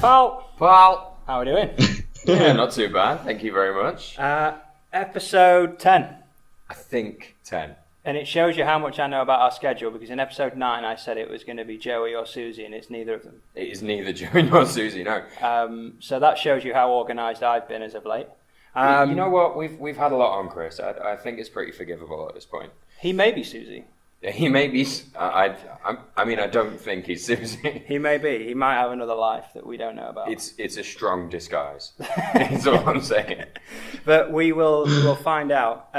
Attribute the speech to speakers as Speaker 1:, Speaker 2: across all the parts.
Speaker 1: Paul.
Speaker 2: Paul.
Speaker 1: How are we doing?
Speaker 2: Yeah, not too bad. Thank you very much.
Speaker 1: Episode 10.
Speaker 2: I think 10.
Speaker 1: And it shows you how much I know about our schedule, because in episode 9 I said it was going to be Joey or Susie, and it's neither of them.
Speaker 2: It is neither Joey nor Susie, no.
Speaker 1: So that shows you how organised I've been as of late.
Speaker 2: You know what? We've had a lot on Kris. I think it's pretty forgivable at this point.
Speaker 1: He may be Susie.
Speaker 2: He may be. I don't think he's Susie.
Speaker 1: He may be. He might have another life that we don't know about.
Speaker 2: It's a strong disguise. That's all I'm saying.
Speaker 1: But we'll find out.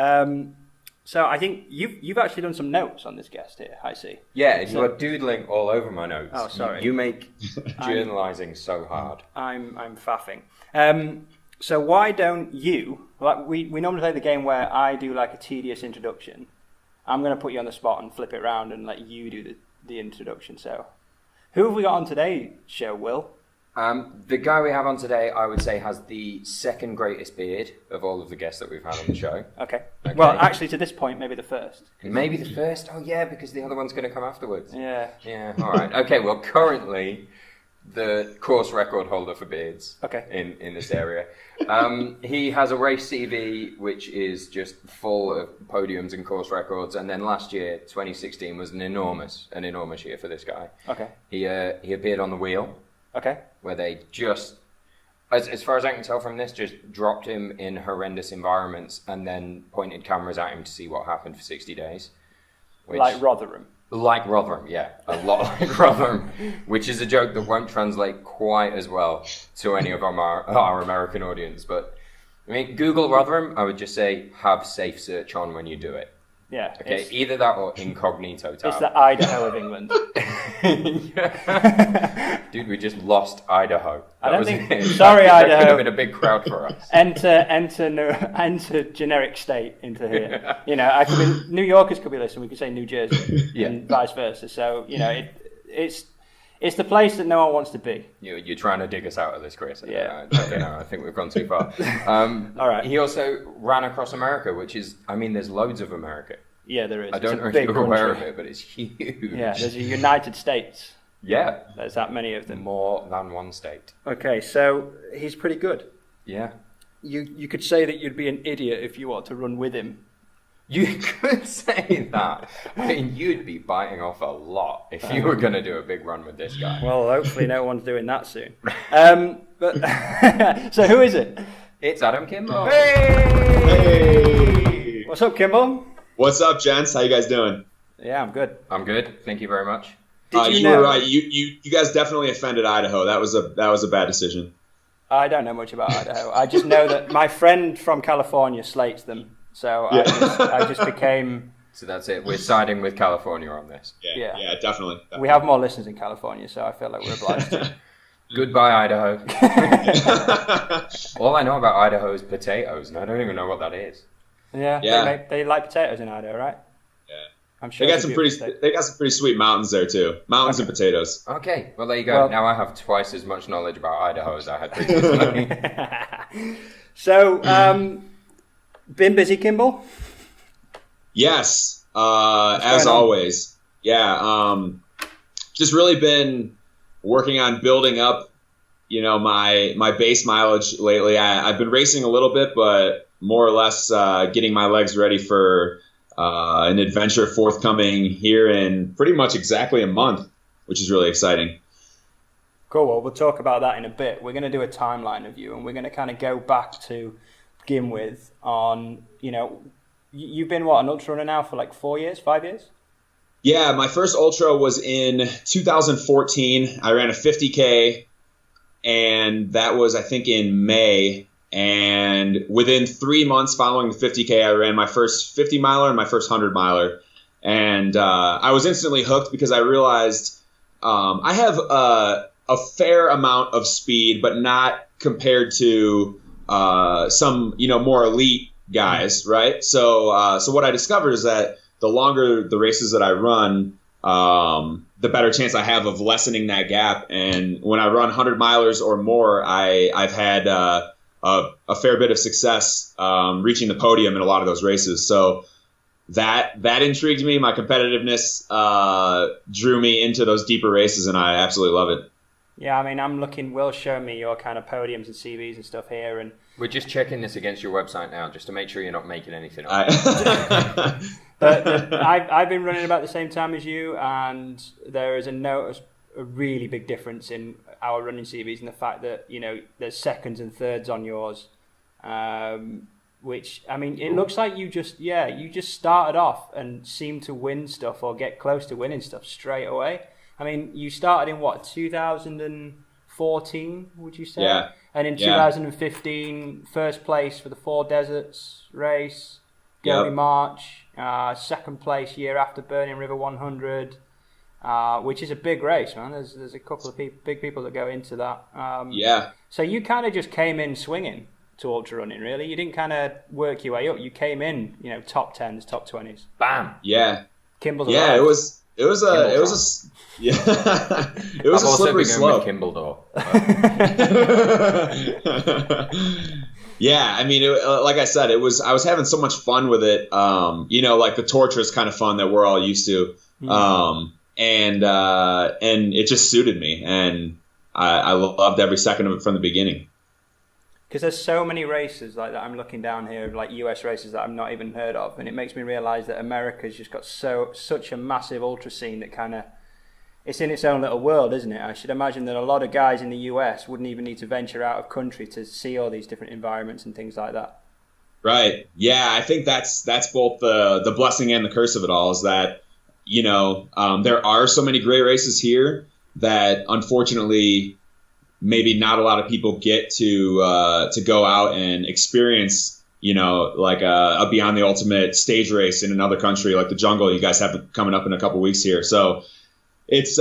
Speaker 1: So I think you've actually done some notes on this guest here, I see.
Speaker 2: Yeah, you are doodling all over my notes.
Speaker 1: Oh, sorry.
Speaker 2: You make journalising so hard.
Speaker 1: I'm faffing. So why don't you, like we normally play the game where I do like a tedious introduction. I'm going to put you on the spot and flip it around and let you do the introduction. So who have we got on today's show, Will?
Speaker 2: The guy we have on today, I would say, has the second greatest beard of all of the guests that we've had on the show.
Speaker 1: Okay. Well, actually, to this point, maybe the first.
Speaker 2: Maybe the first? Oh, yeah, because the other one's going to come afterwards.
Speaker 1: Yeah.
Speaker 2: Yeah, all right. Okay, well, currently, the course record holder for beards in this area. He has a race CV, which is just full of podiums and course records. And then last year, 2016, was an enormous year for this guy.
Speaker 1: Okay.
Speaker 2: He appeared on the wheel.
Speaker 1: Okay.
Speaker 2: Where they just, as far as I can tell from this, just dropped him in horrendous environments and then pointed cameras at him to see what happened for 60 days.
Speaker 1: Like Rotherham.
Speaker 2: Like Rotherham, yeah. A lot like Rotherham, which is a joke that won't translate quite as well to any of our American audience. But, I mean, Google Rotherham, I would just say have safe search on when you do it.
Speaker 1: Yeah.
Speaker 2: Okay, either that or incognito tab.
Speaker 1: It's the Idaho of England.
Speaker 2: Dude, we just lost Idaho.
Speaker 1: Sorry, Idaho.
Speaker 2: That could have been a big crowd for us.
Speaker 1: Enter generic state into here. You know, New Yorkers could be listening. We could say New Jersey, and vice versa. So you know, it's the place that no one wants to be.
Speaker 2: You're trying to dig us out of this, Kris.
Speaker 1: Yeah.
Speaker 2: I don't know. I think we've gone too far.
Speaker 1: All right.
Speaker 2: He also ran across America, which is, I mean, there's loads of America.
Speaker 1: Yeah, there is.
Speaker 2: I don't know if you're aware of it, but it's huge.
Speaker 1: Yeah, there's a United States.
Speaker 2: Yeah.
Speaker 1: There's that many of them.
Speaker 2: More than one state.
Speaker 1: Okay, so he's pretty good.
Speaker 2: Yeah.
Speaker 1: You could say that you'd be an idiot if you wanted to run with him.
Speaker 2: You could say that. I mean, you'd be biting off a lot if you were going to do a big run with this guy.
Speaker 1: Well, hopefully no one's doing that soon. But so who is it?
Speaker 2: It's Adam Kimble.
Speaker 1: Hey! What's up, Kimble?
Speaker 3: What's up, gents? How you guys doing?
Speaker 1: Yeah, I'm good.
Speaker 2: I'm good. Thank you very much.
Speaker 3: You were right. You guys definitely offended Idaho. That was a bad decision.
Speaker 1: I don't know much about Idaho. I just know that my friend from California slates them. So I just became...
Speaker 2: So that's it. We're siding with California on this.
Speaker 3: Yeah, definitely.
Speaker 1: We have more listeners in California, so I feel like we're obliged to.
Speaker 2: Goodbye, Idaho. All I know about Idaho is potatoes, and I don't even know what that is.
Speaker 1: Yeah. They like potatoes in Idaho, right?
Speaker 3: Yeah.
Speaker 1: I'm sure
Speaker 3: they got some pretty sweet mountains there too. Mountains and potatoes.
Speaker 2: Okay, well there you go. Now I have twice as much knowledge about Idaho as I had previously.
Speaker 1: So, been busy, Kimble?
Speaker 3: Yes, as always. Yeah, just really been working on building up, my base mileage lately. I've been racing a little bit, but more or less getting my legs ready for an adventure forthcoming here in pretty much exactly a month, which is really exciting.
Speaker 1: Cool. Well, we'll talk about that in a bit. We're going to do a timeline of you, and we're going to kind of go back to begin with on, you've been, an ultra runner now for like 5 years?
Speaker 3: Yeah, my first ultra was in 2014. I ran a 50K, and that was, I think, in May. And within 3 months following the 50K, I ran my first 50 miler and my first 100 miler. And I was instantly hooked because I realized I have a fair amount of speed, but not compared to some, more elite guys, right? So what I discovered is that the longer the races that I run, the better chance I have of lessening that gap. And when I run 100 milers or more, I've had a fair bit of success reaching the podium in a lot of those races. So that intrigued me. My competitiveness drew me into those deeper races, and I absolutely love it.
Speaker 1: Yeah, I mean, I'm looking. Will show me your kind of podiums and CVs and stuff here, and
Speaker 2: we're just checking this against your website now, just to make sure you're not making anything up.
Speaker 1: But I've been running about the same time as you, and there is a really big difference in our running CVs and the fact that there's seconds and thirds on yours, which I mean, it looks like you just started off and seemed to win stuff or get close to winning stuff straight away. I mean, you started in 2014, would you say?
Speaker 3: Yeah.
Speaker 1: And in 2015, first place for the Four Deserts race, Gobi March, second place year after Burning River 100, which is a big race, man. There's a couple of big people that go into that. So you kind of just came in swinging to ultra running, really. You didn't kind of work your way up. You came in, top 10s, top 20s.
Speaker 2: Bam.
Speaker 3: Yeah.
Speaker 1: Kimble's
Speaker 3: it was a slippery slope.
Speaker 2: Kimbledore.
Speaker 3: Yeah, I mean, like I said, I was having so much fun with it. Like the torturous kind of fun that we're all used to. And it just suited me, and I loved every second of it from the beginning.
Speaker 1: Because there's so many races like that. I'm looking down here, like US races that I've not even heard of, and it makes me realise that America's just got such a massive ultra scene that kind of, it's in its own little world, isn't it? I should imagine that a lot of guys in the US wouldn't even need to venture out of country to see all these different environments and things like that.
Speaker 3: Right. Yeah, I think that's both the blessing and the curse of it all, is that there are so many great races here that unfortunately maybe not a lot of people get to go out and experience, like a Beyond the Ultimate stage race in another country like the Jungle you guys have coming up in a couple weeks here. So it's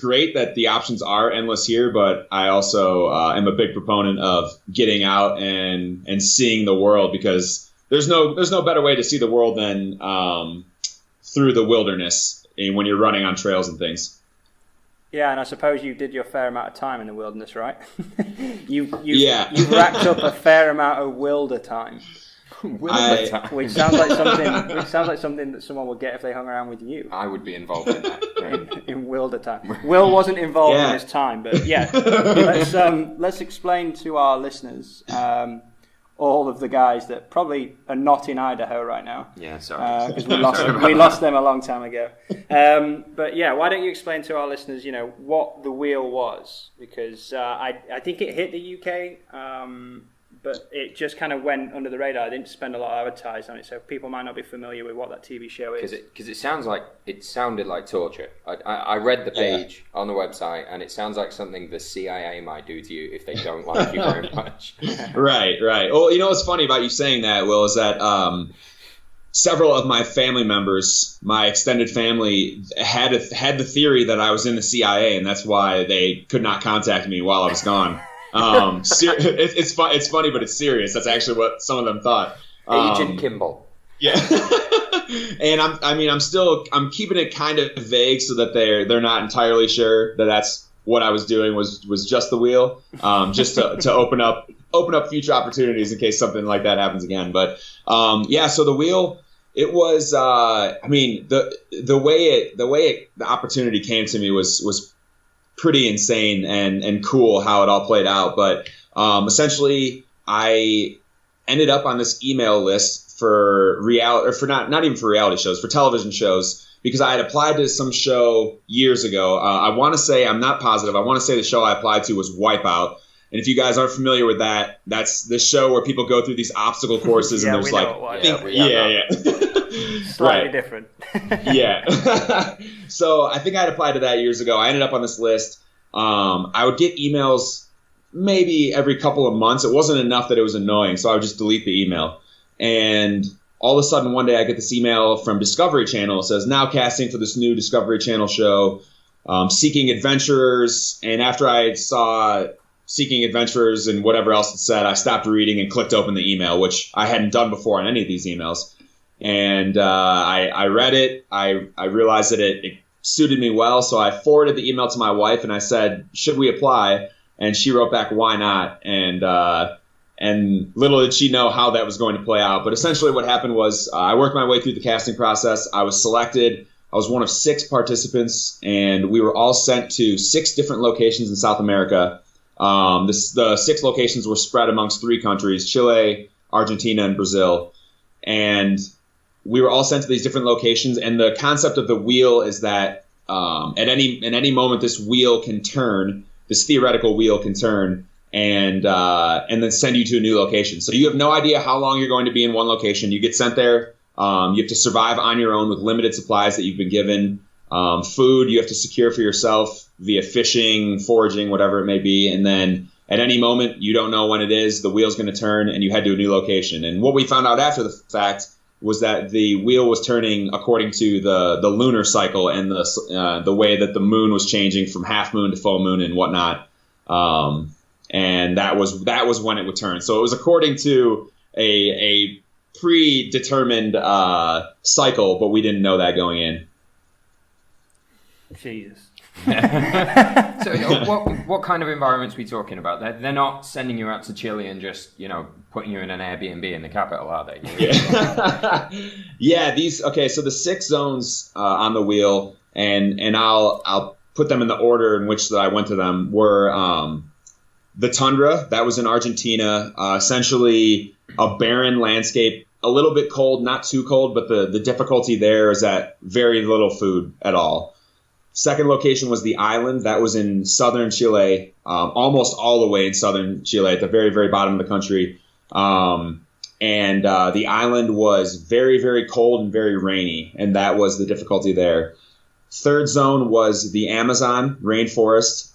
Speaker 3: great that the options are endless here, but I also am a big proponent of getting out and seeing the world, because there's no better way to see the world than through the wilderness when you're running on trails and things.
Speaker 1: Yeah, and I suppose you did your fair amount of time in the wilderness, right? You've racked up a fair amount of wilder time. Which sounds like something that someone would get if they hung around with you.
Speaker 2: I would be involved in that.
Speaker 1: in wilder time. Will wasn't involved in his time, but yeah. Let's explain to our listeners all of the guys that probably are not in Idaho right now.
Speaker 2: Yeah, sorry.
Speaker 1: Because we lost them a long time ago. But yeah, why don't you explain to our listeners, what the wheel was? Because I think it hit the UK, but it just kind of went under the radar. I didn't spend a lot of advertising on it, so people might not be familiar with what that TV show is.
Speaker 2: Because it sounded like torture. I read the page on the website, and it sounds like something the CIA might do to you if they don't like you very much.
Speaker 3: Right. Well, what's funny about you saying that, Will, is that several of my family members, my extended family, had the theory that I was in the CIA, and that's why they could not contact me while I was gone. It's funny, but it's serious. That's actually what some of them thought.
Speaker 2: Agent Kimble.
Speaker 3: Yeah. And I'm keeping it kind of vague so that they're not entirely sure that that's what I was doing was just the wheel, just to open up future opportunities in case something like that happens again. But so the wheel, it was the way the opportunity came to me was pretty insane and cool how it all played out. But essentially, I ended up on this email list for not even for reality shows, for television shows, because I had applied to some show years ago. I want to say, I'm not positive, I want to say the show I applied to was Wipeout. And if you guys aren't familiar with that, that's the show where people go through these obstacle courses and there's
Speaker 1: slightly different.
Speaker 3: Yeah. So I think I had applied to that years ago. I ended up on this list. I would get emails maybe every couple of months. It wasn't enough that it was annoying, so I would just delete the email. And all of a sudden, one day I get this email from Discovery Channel. It says, now casting for this new Discovery Channel show, Seeking Adventurers. And after I saw Seeking Adventurers and whatever else it said, I stopped reading and clicked open the email, which I hadn't done before on any of these emails. And I read it. I realized that it suited me well, so I forwarded the email to my wife, and I said, should we apply? And she wrote back, why not? And little did she know how that was going to play out. But essentially what happened was I worked my way through the casting process. I was selected. I was one of 6 participants, and we were all sent to 6 different locations in South America. The 6 locations were spread amongst 3 countries, Chile, Argentina, and Brazil. And we were all sent to these different locations, and the concept of the wheel is that at any moment this wheel can turn, this theoretical wheel can turn, and then send you to a new location. So you have no idea how long you're going to be in one location. You get sent there. You have to survive on your own with limited supplies that you've been given. Food you have to secure for yourself via fishing, foraging, whatever it may be. And then at any moment, you don't know when it is, the wheel's going to turn, and you head to a new location. And what we found out after the fact was that the wheel was turning according to the lunar cycle and the way that the moon was changing from half moon to full moon and whatnot. And that was when it would turn. So it was according to a predetermined cycle, but we didn't know that going in.
Speaker 1: Jesus.
Speaker 2: So what kind of environments are we talking about? They're not sending you out to Chile and just, putting you in an Airbnb in the capital, are they?
Speaker 3: Yeah. Yeah, so the 6 zones on the wheel, and I'll put them in the order in which that I went to them, were the tundra. That was in Argentina, essentially a barren landscape, a little bit cold, not too cold, but the difficulty there is that very little food at all. Second location was the island. That was in southern Chile, almost all the way in southern Chile, at the very, very bottom of the country. And the island was very, very cold and very rainy, and that was the difficulty there. Third zone was the Amazon rainforest.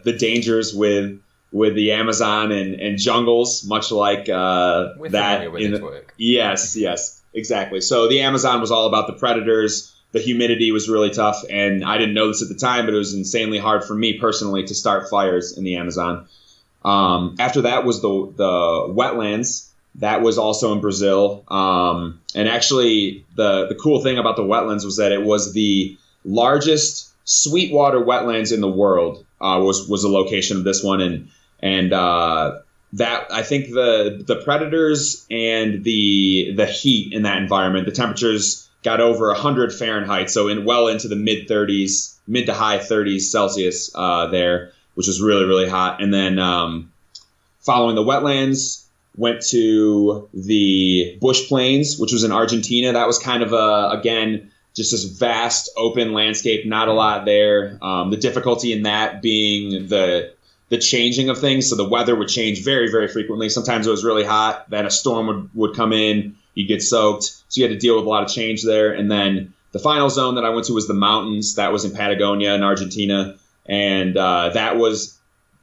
Speaker 3: The dangers with the Amazon and jungles, much like
Speaker 2: We're
Speaker 3: that.
Speaker 2: With its work.
Speaker 3: Yes, exactly. So the Amazon was all about the predators. The humidity was really tough, and I didn't know this at the time, but it was insanely hard for me personally to start fires in the Amazon. After that was the wetlands. That was also in Brazil. And actually, the cool thing about the wetlands was that it was the largest sweetwater wetlands in the world. Was the location of this one, and that I think the predators and the heat in that environment, the temperatures got over 100 Fahrenheit, so into the mid to high 30s Celsius there, which was really, really hot. And then following the wetlands, went to the bush plains, which was in Argentina. That was kind of again, just this vast open landscape, not a lot there. The difficulty in that being the changing of things. So the weather would change very, very frequently. Sometimes it was really hot, then a storm would come in, you'd get soaked. So you had to deal with a lot of change there. And then the final zone that I went to was the mountains. That was in Patagonia in Argentina. And that was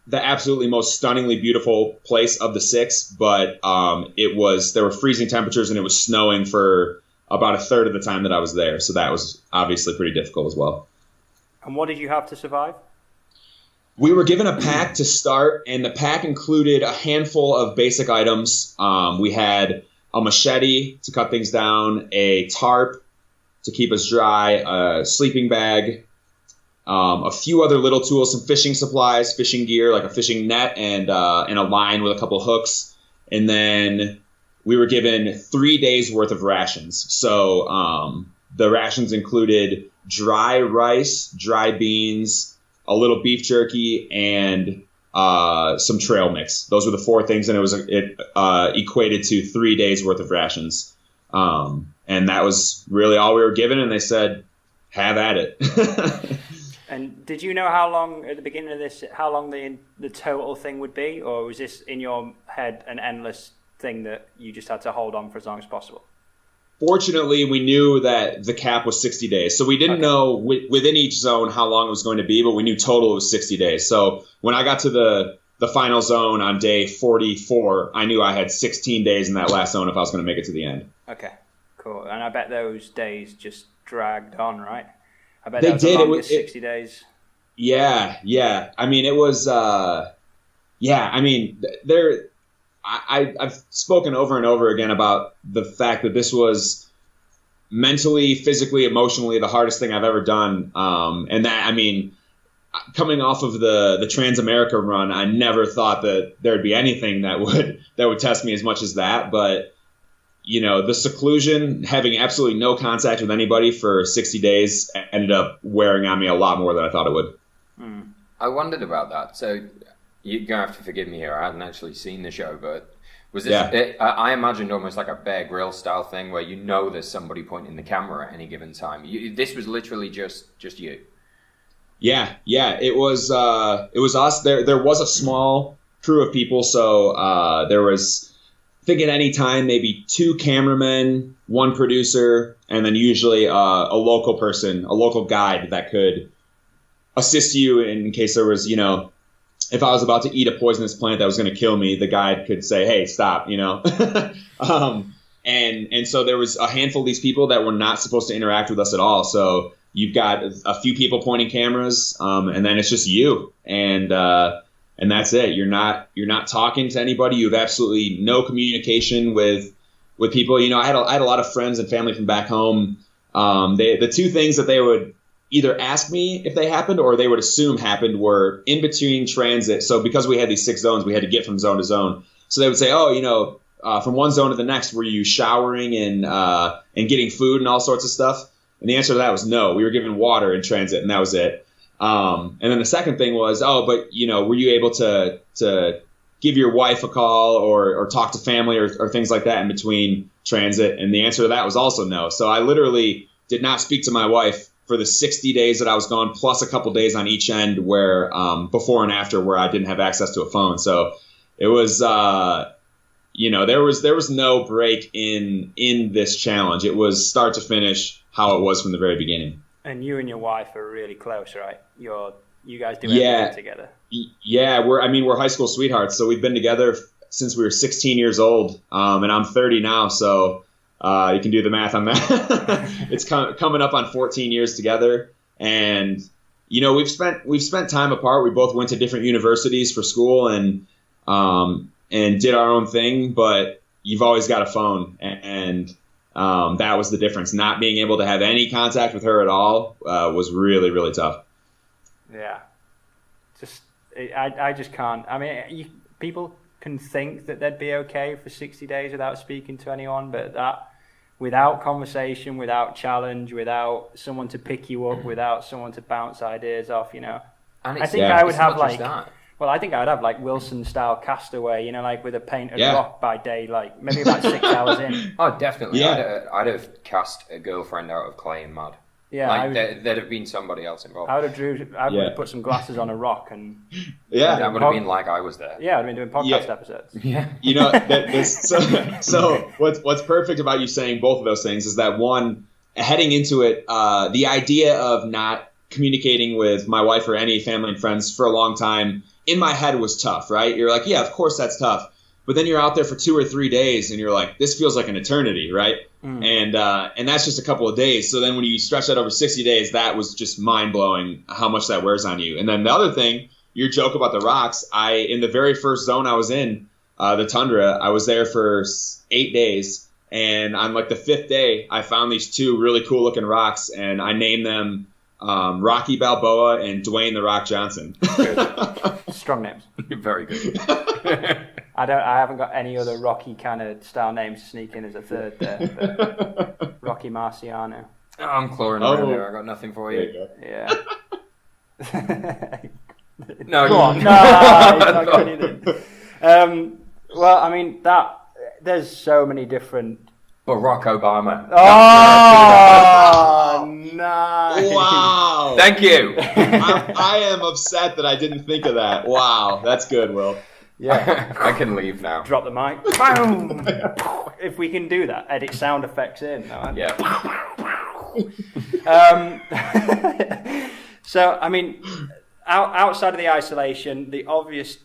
Speaker 3: the absolutely most stunningly beautiful place of the 6. But there were freezing temperatures and it was snowing for about a third of the time that I was there. So that was obviously pretty difficult as well.
Speaker 1: And what did you have to survive?
Speaker 3: We were given a pack to start, and the pack included a handful of basic items. We had a machete to cut things down, a tarp to keep us dry, a sleeping bag, a few other little tools, some fishing supplies, fishing gear, like a fishing net and a line with a couple hooks. And then we were given 3 days worth of rations. So the rations included dry rice, dry beans, a little beef jerky, and some trail mix. Those were the 4 things, and it equated to 3 days worth of rations. And that was really all we were given, and they said, have at it.
Speaker 1: And did you know how long, at the beginning of this, how long the total thing would be? Or was this in your head an endless thing that you just had to hold on for as long as possible?
Speaker 3: Fortunately, we knew that the cap was 60 days. So we didn't know within each zone how long it was going to be, but we knew total it was 60 days. So when I got to the final zone on day 44, I knew I had 16 days in that last zone if I was going to make it to the end.
Speaker 1: Okay, cool. And I bet those days just dragged on, right? I bet
Speaker 3: they
Speaker 1: that was
Speaker 3: did.
Speaker 1: The longest 60 days.
Speaker 3: Yeah. I mean, it was, I've spoken over and over again about the fact that this was mentally, physically, emotionally the hardest thing I've ever done. And that, I mean, coming off of the Transamerica run, I never thought that there'd be anything that would test me as much as that. But the seclusion, having absolutely no contact with anybody for 60 days ended up wearing on me a lot more than I thought it would.
Speaker 2: I wondered about that. So you're going to have to forgive me here. I hadn't actually seen the show, but was this, I imagined almost like a Bear Grylls style thing where there's somebody pointing the camera at any given time. This was literally just you.
Speaker 3: Yeah. It was us. There was a small crew of people. So there was, I think at any time, maybe 2 cameramen, 1 producer, and then usually a local person, a local guide that could assist you in case there was, if I was about to eat a poisonous plant that was going to kill me, the guide could say, hey, stop, and so there was a handful of these people that were not supposed to interact with us at all. So you've got a few people pointing cameras, and then it's just you. And that's it. You're not talking to anybody. You have absolutely no communication with people. I had a lot of friends and family from back home. The 2 things that they would either ask me if they happened or they would assume happened were in between transit. So because we had these 6 zones, we had to get from zone to zone. So they would say, from one zone to the next, were you showering and getting food and all sorts of stuff? And the answer to that was no. We were given water in transit, and that was it. And then the second thing was, were you able to give your wife a call or talk to family or things like that in between transit? And the answer to that was also no. So I literally did not speak to my wife for the 60 days that I was gone, plus a couple days on each end where before and after where I didn't have access to a phone. So it was, there was no break in this challenge. It was start to finish how it was from the very beginning.
Speaker 1: And you and your wife are really close, right? You guys do everything together.
Speaker 3: Yeah, we're high school sweethearts. So we've been together since we were 16 years old, and I'm 30 now. So you can do the math on that. It's coming up on 14 years together, and we've spent time apart. We both went to different universities for school and did our own thing. But you've always got a phone, and that was the difference. Not being able to have any contact with her at all was really, really tough.
Speaker 1: Yeah, I just can't. I mean, people can think that they'd be okay for 60 days without speaking to anyone, but that without conversation, without challenge, without someone to pick you up, without someone to bounce ideas off, And I think I would have I think I'd have like Wilson-style Castaway, with a painted rock by day, like maybe about 6 hours in.
Speaker 2: Oh, definitely. Yeah. I'd have cast a girlfriend out of clay and mud. Yeah, there'd have been somebody else involved.
Speaker 1: I would have put some glasses on a rock and
Speaker 2: that would have been like I was there.
Speaker 1: Yeah, I'd been doing podcast episodes.
Speaker 2: Yeah,
Speaker 3: so what's perfect about you saying both of those things is that one, heading into it, the idea of not communicating with my wife or any family and friends for a long time in my head was tough, right? You're like, yeah, of course that's tough. But then you're out there for 2 or 3 days and you're like, this feels like an eternity, right? And that's just a couple of days. So then when you stretch that over 60 days, that was just mind blowing how much that wears on you. And then the other thing, your joke about the rocks, in the very first zone I was in, the tundra, I was there for 8 days. And on like the 5th day, I found these 2 really cool looking rocks and I named them Rocky Balboa and Dwayne The Rock Johnson.
Speaker 1: Strong names.
Speaker 2: Very good.
Speaker 1: I haven't got any other Rocky kind of style names to sneak in as a third there. But Rocky Marciano.
Speaker 2: Oh, I'm clawing around here. I got nothing for you.
Speaker 3: You
Speaker 1: yeah.
Speaker 2: No,
Speaker 1: go on. No, it's not got anything. Well, I mean there's so many different.
Speaker 2: Barack Obama.
Speaker 3: Oh,
Speaker 1: nice.
Speaker 3: Wow.
Speaker 2: Thank you.
Speaker 3: I am upset that I didn't think of that. Wow, that's good, Will.
Speaker 1: Yeah.
Speaker 2: I can leave now.
Speaker 1: Drop the mic. Boom. If we can do that, edit sound effects in. No,
Speaker 2: yeah.
Speaker 1: So, I mean, outside of the isolation, the obvious,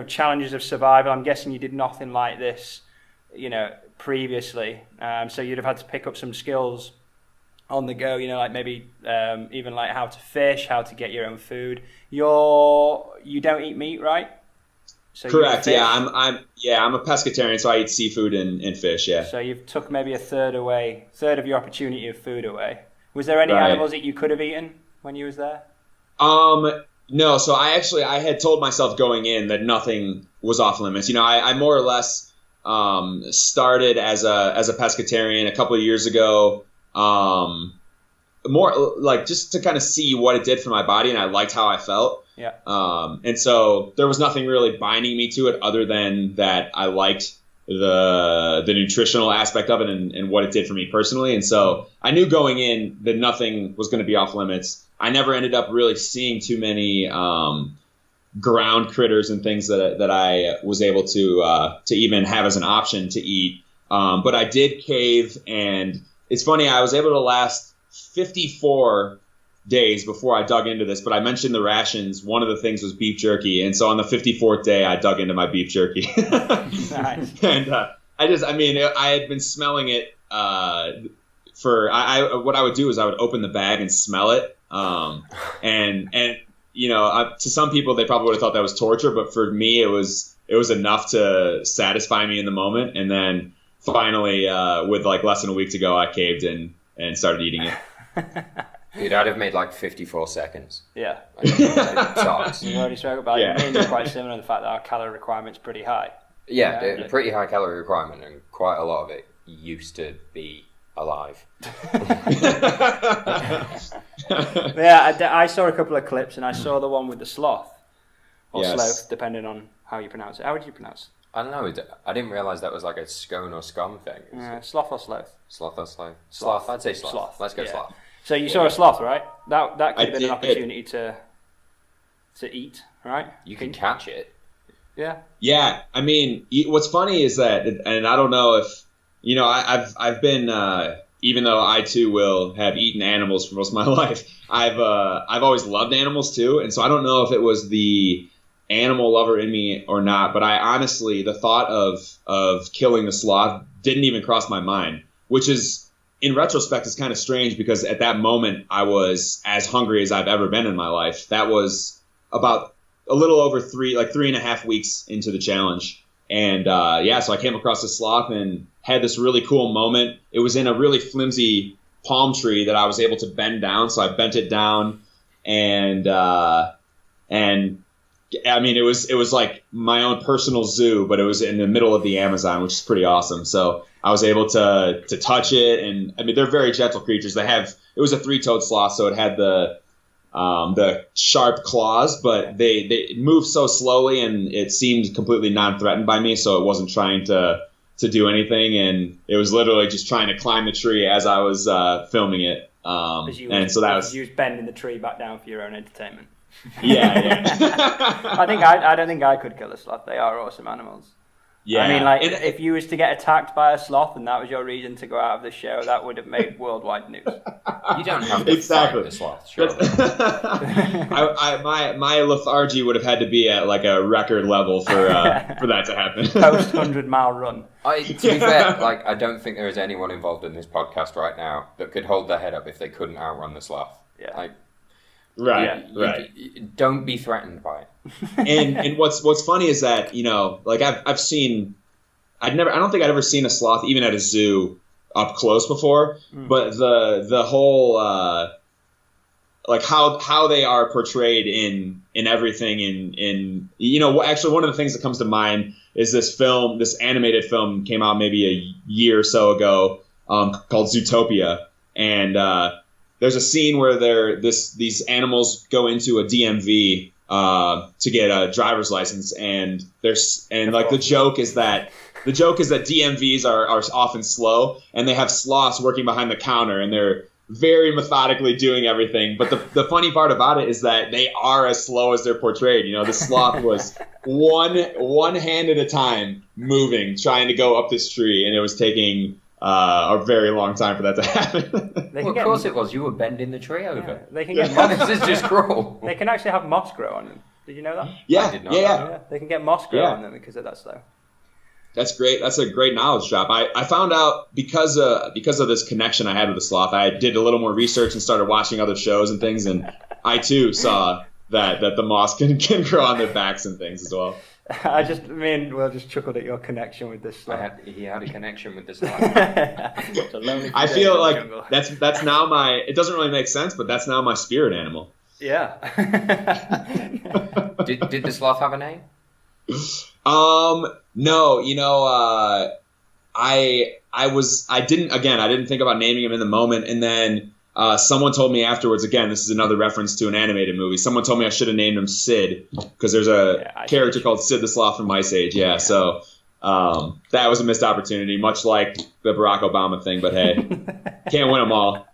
Speaker 1: challenges of survival, I'm guessing you did nothing like this, previously. So you'd have had to pick up some skills on the go, like maybe even like how to fish, how to get your own food. You don't eat meat, right? So
Speaker 3: correct. Yeah, I'm a pescatarian, so I eat seafood and fish. Yeah.
Speaker 1: So you've took maybe a third of your opportunity of food away. Was there any animals that you could have eaten when you was there?
Speaker 3: No. So I had told myself going in that nothing was off limits. I more or less started as a pescatarian a couple of years ago. More like just to kind of see what it did for my body, and I liked how I felt.
Speaker 1: Yeah.
Speaker 3: And so there was nothing really binding me to it other than that I liked the nutritional aspect of it and what it did for me personally. And so I knew going in that nothing was going to be off limits. I never ended up really seeing too many ground critters and things that I was able to even have as an option to eat. But I did cave, and it's funny, I was able to last 54 days before I dug into this, but I mentioned the rations. One of the things was beef jerky, and so on the 54th day, I dug into my beef jerky.
Speaker 1: Nice.
Speaker 3: And I had been smelling it what I would do is I would open the bag and smell it, and to some people they probably would have thought that was torture, but for me it was enough to satisfy me in the moment. And then finally, with like less than a week to go, I caved and started eating it.
Speaker 2: Dude, I'd have made like 54 seconds.
Speaker 1: Yeah.
Speaker 2: Like,
Speaker 1: We've already spoke about it. Mainly quite similar in the fact that our calorie requirement's pretty high.
Speaker 2: Yeah, a pretty high calorie requirement, and quite a lot of it used to be alive.
Speaker 1: Yeah, I saw a couple of clips, and I saw the one with the sloth. Or sloth, depending on how you pronounce it. How would you pronounce it?
Speaker 2: I don't know. I didn't realise that was like a scone or scum thing.
Speaker 1: Sloth or sloth?
Speaker 2: Sloth or sloth? Sloth. I'd say sloth. Let's go sloth.
Speaker 1: So you saw a sloth, right? That could have been an opportunity to eat, right?
Speaker 2: You can catch it.
Speaker 1: Yeah.
Speaker 3: Yeah. I mean, what's funny is that, and I don't know if, I've been, even though I too will have eaten animals for most of my life, I've always loved animals too. And so I don't know if it was the animal lover in me or not, but I honestly, the thought of killing the sloth didn't even cross my mind, which is, in retrospect, is kind of strange because at that moment I was as hungry as I've ever been in my life. That was about a little over 3.5 weeks into the challenge. And so I came across the sloth and had this really cool moment. It was in a really flimsy palm tree that I was able to bend down. So I bent it down, and I mean, it was like my own personal zoo, but it was in the middle of the Amazon, which is pretty awesome. So I was able to touch it, and I mean, they're very gentle creatures. It was a 3-toed sloth, so it had the sharp claws, but they moved so slowly, and it seemed completely non-threatened by me. So it wasn't trying to do anything, and it was literally just trying to climb the tree as I was filming it. You was
Speaker 1: bending the tree back down for your own entertainment.
Speaker 3: Yeah.
Speaker 1: I don't think I could kill a sloth. They are awesome animals.
Speaker 3: Yeah.
Speaker 1: I mean, if you was to get attacked by a sloth and that was your reason to go out of the show, that would have made worldwide news.
Speaker 2: You don't have to fight the sloth, sure.
Speaker 3: My lethargy would have had to be at like a record level for that to happen.
Speaker 1: Post 100-mile run.
Speaker 2: To be fair, I don't think there is anyone involved in this podcast right now that could hold their head up if they couldn't outrun the sloth.
Speaker 1: Yeah.
Speaker 3: Right.
Speaker 2: Don't be threatened by it.
Speaker 3: And what's funny is that, I've seen, I don't think I'd ever seen a sloth even at a zoo up close before, but the whole how they are portrayed in everything in actually one of the things that comes to mind is this animated film came out maybe a year or so ago called Zootopia, and there's a scene where these animals go into a DMV to get a driver's license, and the joke is that DMVs are often slow, and they have sloths working behind the counter, and they're very methodically doing everything. But the funny part about it is that they are as slow as they're portrayed. The sloth was one hand at a time moving, trying to go up this tree, and it was taking a very long time for that to happen.
Speaker 2: Of course it was. You were bending the tree over.
Speaker 1: Yeah, they can get moss.
Speaker 2: This is just cruel.
Speaker 1: They can actually have moss grow on them. Did you know that?
Speaker 3: Yeah,
Speaker 2: I did not know that.
Speaker 1: They can get moss grow on them because they're that slow.
Speaker 3: That's great. That's a great knowledge drop. I found out because of this connection I had with the sloth. I did a little more research and started watching other shows and things, and I too saw that the moss can grow on their backs and things as well.
Speaker 1: Will just chuckled at your connection with this sloth.
Speaker 2: He had a connection with this sloth.
Speaker 3: I feel like that's now my. It doesn't really make sense, but that's now my spirit animal.
Speaker 1: Yeah.
Speaker 2: Did the sloth have a name?
Speaker 3: No, I didn't think about naming him in the moment. And then, someone told me afterwards, again, this is another reference to an animated movie. Someone told me I should have named him Sid because there's a character called Sid the Sloth from Ice Age. Yeah. So, that was a missed opportunity, much like the Barack Obama thing, but hey, can't win them all.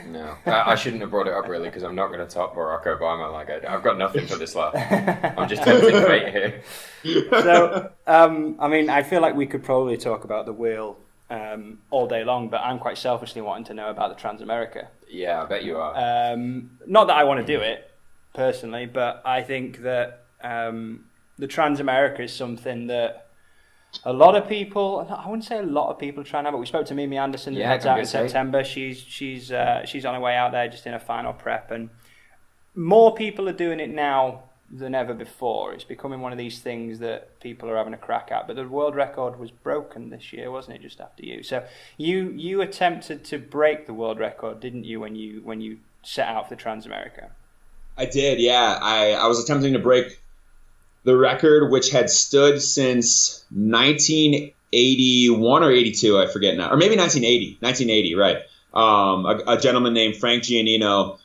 Speaker 2: No, I shouldn't have brought it up really because I'm not going to top Barack Obama. I've got nothing for this laugh. I'm just tempting fate here.
Speaker 1: So, I feel like we could probably talk about the wheel all day long, but I'm quite selfishly wanting to know about the Transamerica.
Speaker 2: Yeah, I bet you are.
Speaker 1: Not that I want to do it personally, but I think that the Transamerica is something that a lot of people, I wouldn't say a lot of people try now, but we spoke to Mimi Anderson, who heads out in September. She's on her way out there just in a final prep, and more people are doing it now than ever before. It's becoming one of these things that people are having a crack at. But the world record was broken this year, wasn't it, just after you? So you attempted to break the world record, didn't you, when you set out for the Transamerica?
Speaker 3: I did, yeah. I was attempting to break the record, which had stood since 1981 or 82, I forget now. Or maybe 1980. 1980, right. A gentleman named Frank Giannino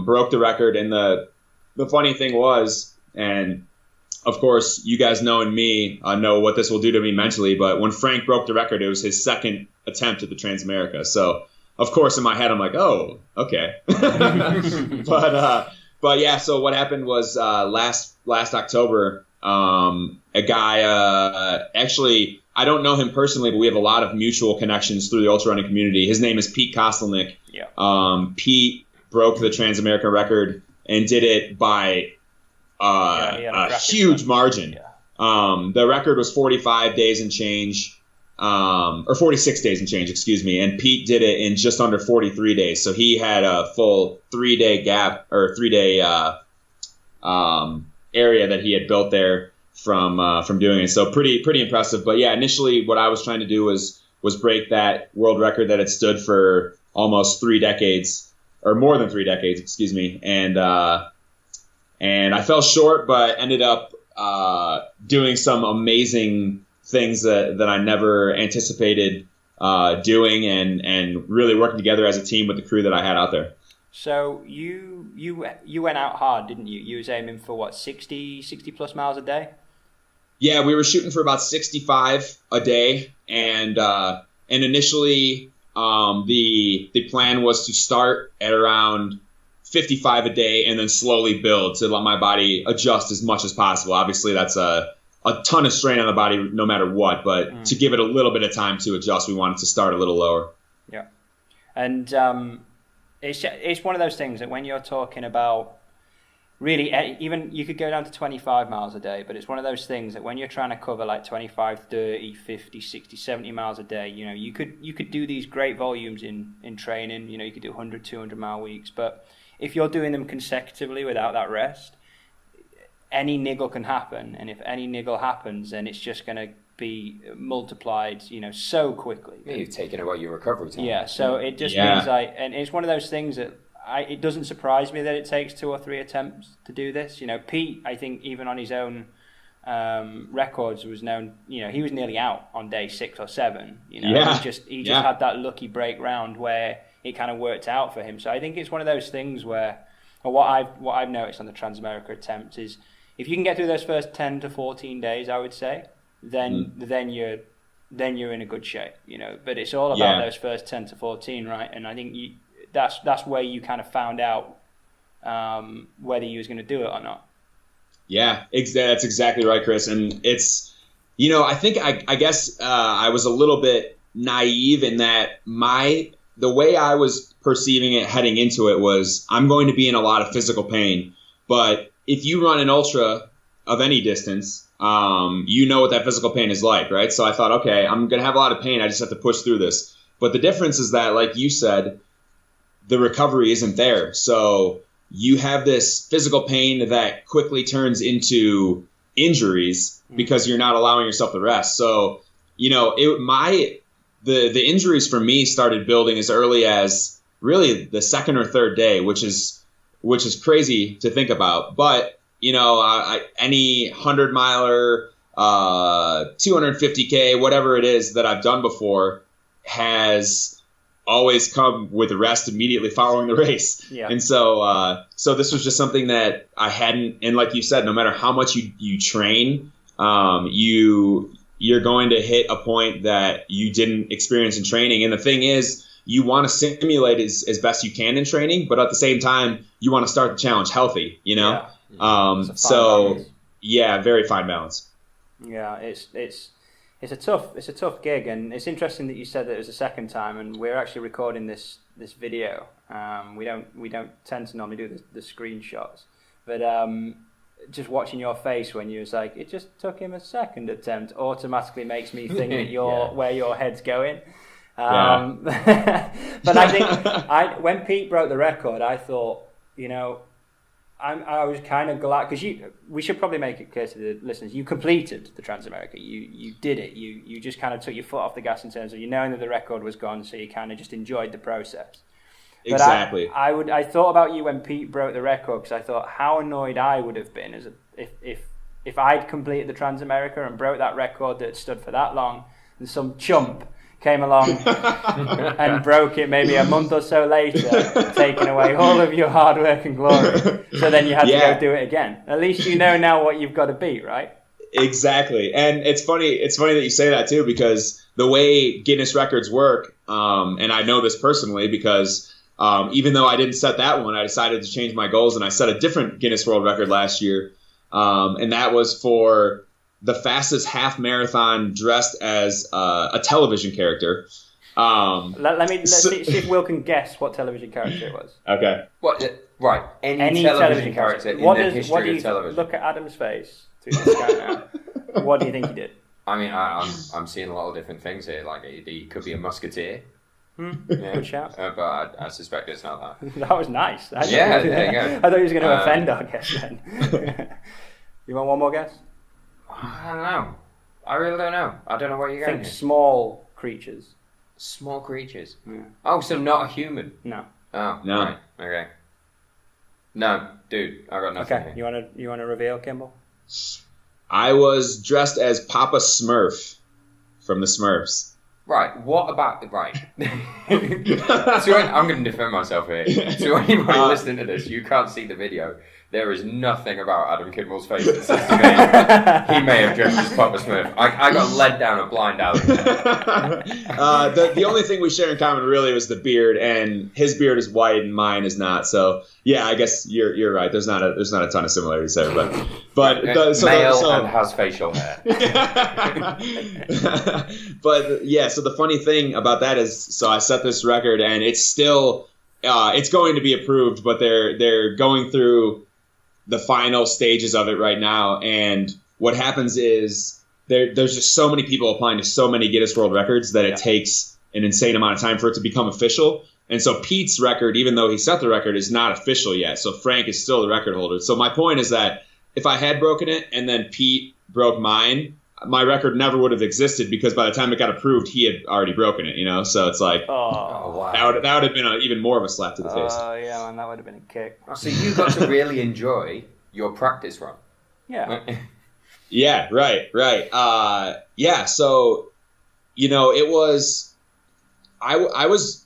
Speaker 3: broke the record, and the funny thing was, and of course you guys knowing me know what this will do to me mentally, but when Frank broke the record, it was his second attempt at the Transamerica. So of course in my head I'm like, oh, okay. But yeah, so what happened was last October, a guy, actually, I don't know him personally, but we have a lot of mutual connections through the ultra running community. His name is Pete Kostelnick.
Speaker 1: Yeah.
Speaker 3: Pete broke the Transamerica record and did it by a huge margin. Yeah. The record was 45 days and change. Or 46 days and change, excuse me. And Pete did it in just under 43 days. So he had a full 3-day gap or 3-day area that he had built there from doing it. So pretty impressive. But yeah, initially what I was trying to do was break that world record that had stood for almost 3 decades or more than 3 decades, excuse me. And I fell short, but ended up doing some amazing things that I never anticipated doing, and really working together as a team with the crew that I had out there.
Speaker 1: So you went out hard, didn't you? You was aiming for what, 60 plus miles a day?
Speaker 3: Yeah, we were shooting for about 65 a day, and initially the plan was to start at around 55 a day and then slowly build to let my body adjust as much as possible. Obviously, that's a ton of strain on the body no matter what, but to give it a little bit of time to adjust, we wanted to start a little lower.
Speaker 1: Yeah. And it's one of those things that when you're talking about really, even you could go down to 25 miles a day, but it's one of those things that when you're trying to cover like 25, 30, 50, 60, 70 miles a day, you could do these great volumes in training, you could do 100, 200 mile weeks, but if you're doing them consecutively without that rest, any niggle can happen, and if any niggle happens, then it's just going to be multiplied, so quickly.
Speaker 2: Yeah, you've taken away your recovery time.
Speaker 1: Yeah, so it just means and it's one of those things that it doesn't surprise me that it takes 2 or 3 attempts to do this. Pete, I think even on his own records was known, he was nearly out on day 6 or 7. He just had that lucky break round where it kind of worked out for him. So I think it's one of those things where, or what I've noticed on the Transamerica attempt is, if you can get through those first 10 to 14 days, I would say, then you're in a good shape, But it's all about those first 10 to 14, right? And I think that's where you kind of found out whether you was going to do it or not. Yeah,
Speaker 3: that's exactly right, Chris. And it's, I think I guess I was a little bit naive in that the way I was perceiving it heading into it was, I'm going to be in a lot of physical pain, but if you run an ultra of any distance, you know what that physical pain is like, right? So I thought, okay, I'm going to have a lot of pain. I just have to push through this. But the difference is that, like you said, the recovery isn't there. So you have this physical pain that quickly turns into injuries because you're not allowing yourself to rest. So, the injuries for me started building as early as really the second or third day, which is crazy to think about. But, any 100-miler, 250K, whatever it is that I've done before, has always come with rest immediately following the race.
Speaker 1: Yeah.
Speaker 3: And so this was just something that I hadn't, and like you said, no matter how much you train, you're going to hit a point that you didn't experience in training. And the thing is, you want to simulate as best you can in training, but at the same time, you want to start the challenge healthy, you know?
Speaker 1: Yeah.
Speaker 3: Very fine balance.
Speaker 1: Yeah, it's a tough gig, and it's interesting that you said that it was the second time, and we're actually recording this video. We don't tend to normally do the screenshots, but just watching your face when you was like, it just took him a second attempt, automatically makes me think that you're where your head's going. But I think when Pete broke the record, I thought, I was kind of glad, because we should probably make it clear to the listeners, you completed the Transamerica. You did it. You just kind of took your foot off the gas in terms of knowing that the record was gone, so you kind of just enjoyed the process.
Speaker 3: Exactly.
Speaker 1: But I thought about you when Pete broke the record, because I thought how annoyed I would have been if I'd completed the Transamerica and broke that record that stood for that long, and some chump came along and broke it maybe a month or so later, taking away all of your hard work and glory. So then you had to go do it again. At least you know now what you've got to beat, right?
Speaker 3: Exactly. And it's funny that you say that too, because the way Guinness records work, and I know this personally because even though I didn't set that one, I decided to change my goals, and I set a different Guinness World Record last year. And that was for the fastest half marathon dressed as a television character.
Speaker 1: Let's see if Will can guess what television character it was.
Speaker 3: Okay.
Speaker 2: What? Right. Any television character in the history of television.
Speaker 1: Look at Adam's face through this guy now. What do you think he did?
Speaker 2: I mean, I'm seeing a lot of different things here. Like he could be a musketeer.
Speaker 1: Good shout.
Speaker 2: But I suspect it's not that.
Speaker 1: That was nice.
Speaker 2: There you go.
Speaker 1: I thought he was going to offend our guest then. You want one more guess?
Speaker 2: I don't know. I really don't know. I don't know where you're going.
Speaker 1: Think small creatures.
Speaker 2: Small creatures?
Speaker 1: Yeah.
Speaker 2: Oh, so not a human?
Speaker 1: No.
Speaker 2: Oh,
Speaker 3: no.
Speaker 2: Right. Okay. No, dude, I got nothing.
Speaker 1: Okay, you want to reveal, Kimble?
Speaker 3: I was dressed as Papa Smurf from the Smurfs.
Speaker 2: Right, what about... Right. So I'm going to defend myself here. So anybody listening to this, you can't see the video. There is nothing about Adam Kimble's face that says to me he may have dressed as Papa Smurf. I got led down a blind alley.
Speaker 3: The only thing we share in common really was the beard, and his beard is white and mine is not. So yeah, I guess you're right. There's not a ton of similarities there, but
Speaker 2: male and has facial hair.
Speaker 3: But yeah, so the funny thing about that is, so I set this record, and it's still it's going to be approved, but they're going through the final stages of it right now. And what happens is there's just so many people applying to so many Guinness World Records that it takes an insane amount of time for it to become official. And so Pete's record, even though he set the record, is not official yet. So Frank is still the record holder. So my point is that if I had broken it and then Pete broke mine, my record never would have existed, because by the time it got approved, he had already broken it, So it's like,
Speaker 1: wow.
Speaker 3: that would have been even more of a slap to the face.
Speaker 1: Oh, yeah, man, that would have been a kick.
Speaker 2: So you got to really enjoy your practice run.
Speaker 1: Yeah.
Speaker 3: Yeah, right. Yeah, so, it was... I was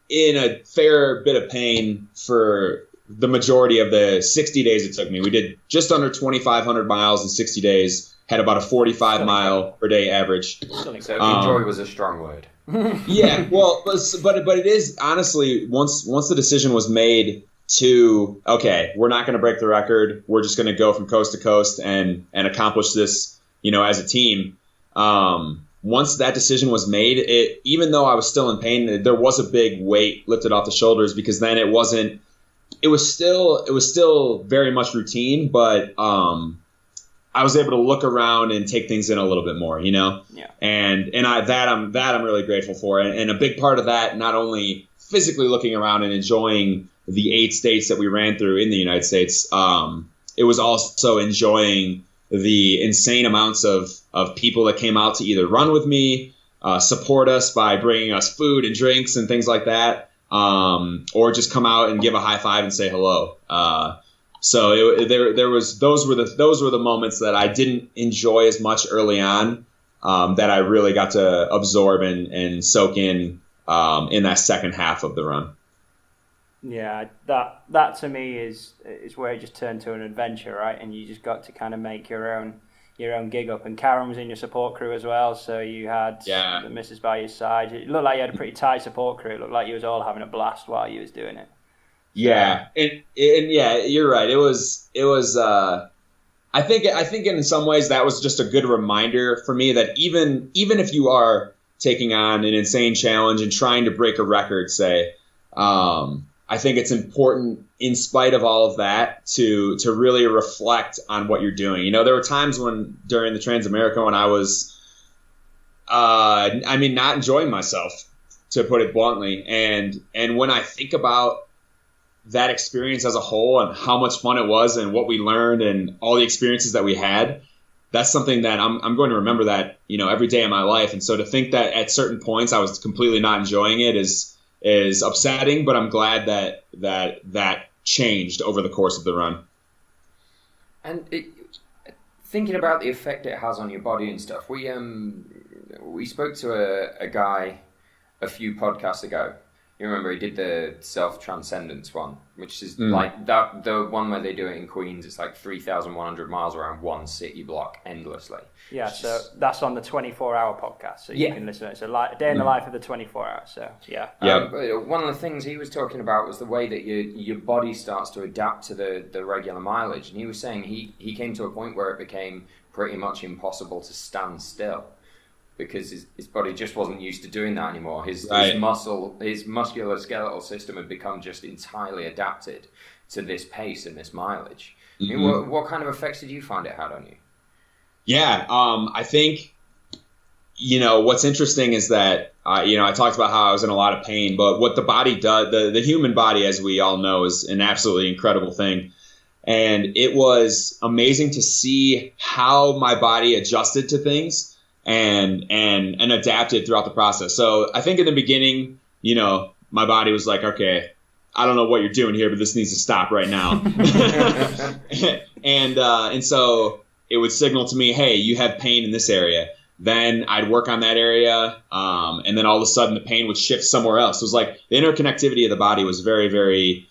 Speaker 3: in a fair bit of pain for the majority of the 60 days it took me. We did just under 2,500 miles in 60 days. Had about a 45 mile per day average.
Speaker 2: So enjoy was a strong word.
Speaker 3: Yeah, well, but it is, honestly, once the decision was made to, okay, we're not going to break the record, we're just going to go from coast to coast and accomplish this, as a team. Once that decision was made, even though I was still in pain, there was a big weight lifted off the shoulders, because then it was still very much routine, but I was able to look around and take things in a little bit more, Yeah. And I'm really grateful for. And a big part of that, not only physically looking around and enjoying the 8 states that we ran through in the United States, it was also enjoying the insane amounts of people that came out to either run with me, support us by bringing us food and drinks and things like that, or just come out and give a high five and say hello. So there was those were the moments that I didn't enjoy as much early on, that I really got to absorb and soak in that second half of the run.
Speaker 1: Yeah, that to me is where it just turned to an adventure, right? And you just got to kind of make your own gig up. And Karen was in your support crew as well, so you had the missus by your side. It looked like you had a pretty tight support crew. It looked like you was all having a blast while you was doing it.
Speaker 3: Yeah, and yeah, you're right. It was. I think in some ways that was just a good reminder for me that even if you are taking on an insane challenge and trying to break a record, say, I think it's important, in spite of all of that, to really reflect on what you're doing. You know, there were times during the Transamerica when I was, not enjoying myself, to put it bluntly, and when I think about that experience as a whole and how much fun it was and what we learned and all the experiences that we had, that's something that I'm going to remember that, you know, every day of my life. And so to think that at certain points I was completely not enjoying it is upsetting, but I'm glad that changed over the course of the run.
Speaker 2: And thinking about the effect it has on your body and stuff, we spoke to a guy a few podcasts ago. You remember he did the self-transcendence one, which is like that, the one where they do it in Queens. It's like 3,100 miles around one city block endlessly.
Speaker 1: Yeah, so that's on the 24-hour podcast, so you can listen to it. It's a day in the life of the 24 hours, so yeah.
Speaker 2: But one of the things he was talking about was the way that your body starts to adapt to the regular mileage. And he was saying he came to a point where it became pretty much impossible to stand still, because his body just wasn't used to doing that anymore. His musculoskeletal system had become just entirely adapted to this pace and this mileage. Mm-hmm. I mean, what kind of effects did you find it had on you?
Speaker 3: Yeah, I think, you know, what's interesting is that, I talked about how I was in a lot of pain, but what the body does, the human body, as we all know, is an absolutely incredible thing. And it was amazing to see how my body adjusted to things and adapted throughout the process. So I think in the beginning, you know, my body was like, okay, I don't know what you're doing here, but this needs to stop right now. and so it would signal to me, hey, you have pain in this area. Then I'd work on that area, and then all of a sudden the pain would shift somewhere else. It was like the interconnectivity of the body was very, very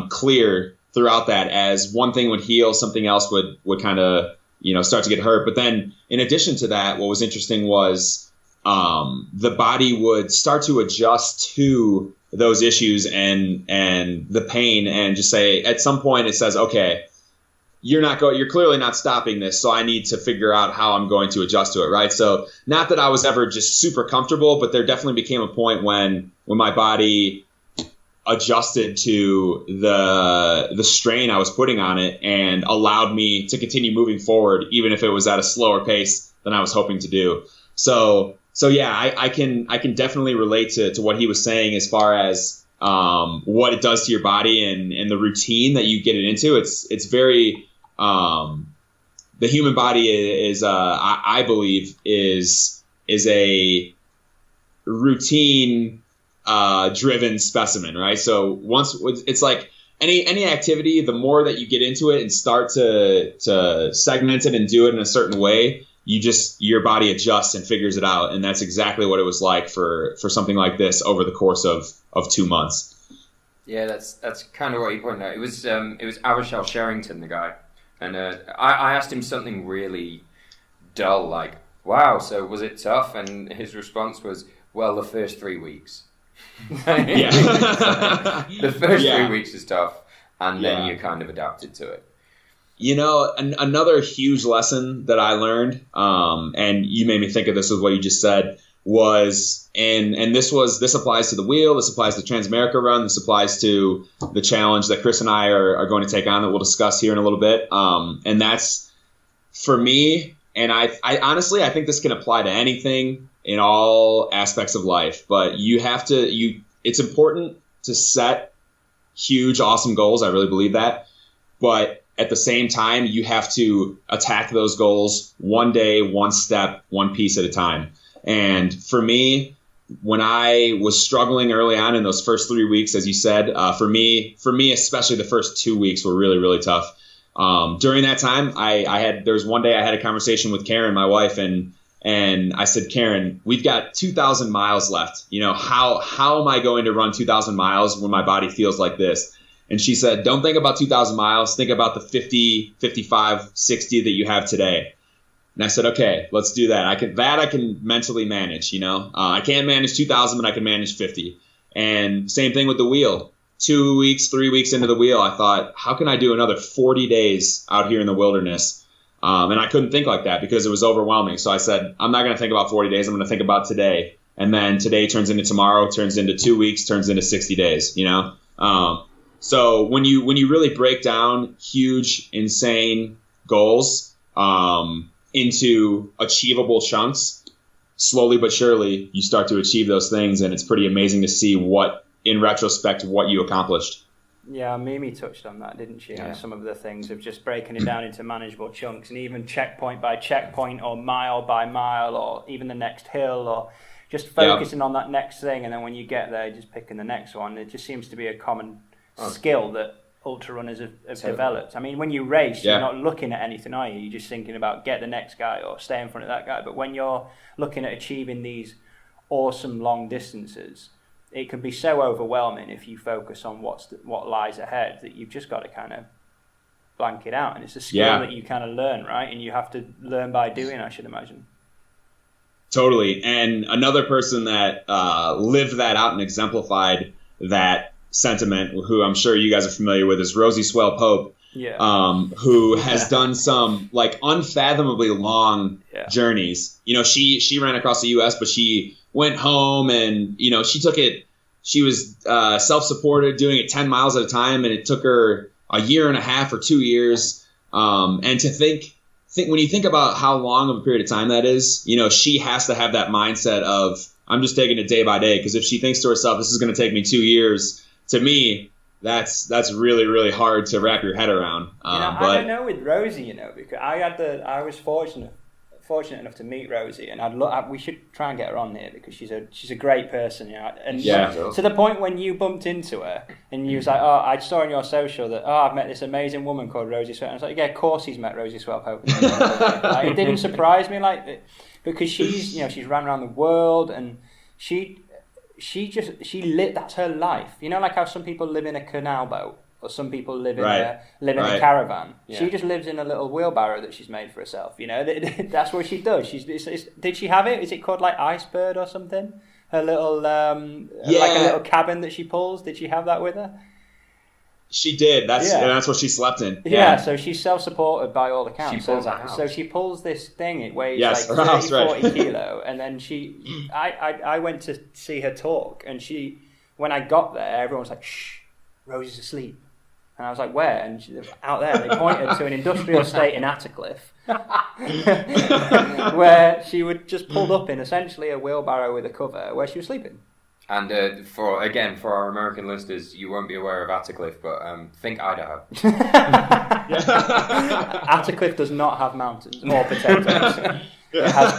Speaker 3: clear throughout that. As one thing would heal, something else would kind of, you know, start to get hurt. But then in addition to that, what was interesting was the body would start to adjust to those issues and the pain, and just say, at some point it says, okay, you're clearly not stopping this, so I need to figure out how I'm going to adjust to it, right? So not that I was ever just super comfortable, but there definitely became a point when my body adjusted to the strain I was putting on it and allowed me to continue moving forward, even if it was at a slower pace than I was hoping to do. So yeah, I can definitely relate to what he was saying as far as what it does to your body and the routine that you get it into. It's very the human body is I believe is a routine driven specimen, right? So once it's like any activity, the more that you get into it and start to segment it and do it in a certain way, your body adjusts and figures it out. And that's exactly what it was like for something like this over the course of 2 months.
Speaker 2: Yeah, that's kind of what you pointed out. It was Avishal Sherrington, the guy, and I asked him something really dull, like, "Wow, so was it tough?" And his response was, "Well, the first 3 weeks." The first 3 weeks is tough, and then you kind of adapted to it.
Speaker 3: You know, another huge lesson that I learned, and you made me think of this with what you just said, was, and this applies to the wheel, this applies to the Transamerica run, this applies to the challenge that Kris and I are going to take on that we'll discuss here in a little bit. And that's, for me, and I honestly, I think this can apply to anything in all aspects of life, but it's important to set huge, awesome goals. I really believe that. But at the same time, you have to attack those goals one day, one step, one piece at a time. And for me, when I was struggling early on in those first 3 weeks, as you said, for me, especially the first 2 weeks were really, really tough. During that time, there was one day I had a conversation with Karen, my wife, and I said, Karen, we've got 2,000 miles left. How am I going to run 2,000 miles when my body feels like this? And she said, don't think about 2,000 miles. Think about the 50, 55, 60 that you have today. And I said, okay, let's do that. I can mentally manage, I can't manage 2,000, but I can manage 50. And same thing with the wheel. 2 weeks, 3 weeks into the wheel, I thought, how can I do another 40 days out here in the wilderness? And I couldn't think like that because it was overwhelming. So I said, I'm not going to think about 40 days. I'm going to think about today. And then today turns into tomorrow, turns into 2 weeks, turns into 60 days, So when you really break down huge, insane goals into achievable chunks, slowly but surely you start to achieve those things, and it's pretty amazing to see in retrospect what you accomplished.
Speaker 1: Yeah, Mimi touched on that, didn't she? Yeah. Some of the things of just breaking it down into manageable chunks, and even checkpoint by checkpoint, or mile by mile, or even the next hill, or just focusing on that next thing, and then when you get there, just picking the next one. It just seems to be a common skill that ultra runners have developed. I mean, when you race, you're not looking at anything, are you? You're just thinking about get the next guy or stay in front of that guy. But when you're looking at achieving these awesome long distances, it can be so overwhelming if you focus on what lies ahead that you've just got to kind of blank it out. And it's a skill that you kind of learn, right? And you have to learn by doing, I should imagine.
Speaker 3: Totally. And another person that lived that out and exemplified that sentiment, who I'm sure you guys are familiar with, is Rosie Swell Pope, who has done some unfathomably long journeys. She ran across the U.S., but she went home and she took it. She was self-supported, doing it 10 miles at a time, and it took her a year and a half or 2 years. And to think when you think about how long of a period of time that is, she has to have that mindset of, I'm just taking it day by day, because if she thinks to herself, this is going to take me 2 years. To me, that's really, really hard to wrap your head around.
Speaker 1: I don't know with Rosie, because I was fortunate enough to meet Rosie, and we should try and get her on here because she's a great person, And to the point when you bumped into her and you was like, I saw on your social that I've met this amazing woman called Rosie Swell. And I was like, yeah, of course he's met Rosie Swell Pope. It didn't surprise me, because she's ran around the world and she lit. That's her life. Like how some people live in a canal boat, or some people live in a caravan. Yeah. She just lives in a little wheelbarrow that she's made for herself. That's what she does. Did she have it? Is it called Icebird or something? Her little like a little cabin that she pulls. Did she have that with her?
Speaker 3: She did. That's what she slept in.
Speaker 1: Yeah, so she's self-supported by all accounts.
Speaker 2: She pulls a house.
Speaker 1: So she pulls this thing. It weighs 40 kilo. And then I went to see her talk. And when I got there, everyone was like, shh, Rosie's asleep. And I was like, where? And she was out there. They pointed to an industrial estate in Attercliffe where she would just pulled up in essentially a wheelbarrow with a cover where she was sleeping.
Speaker 2: And for our American listeners, you won't be aware of Attercliffe, but think Idaho.
Speaker 1: Attercliffe does not have mountains or potatoes. It has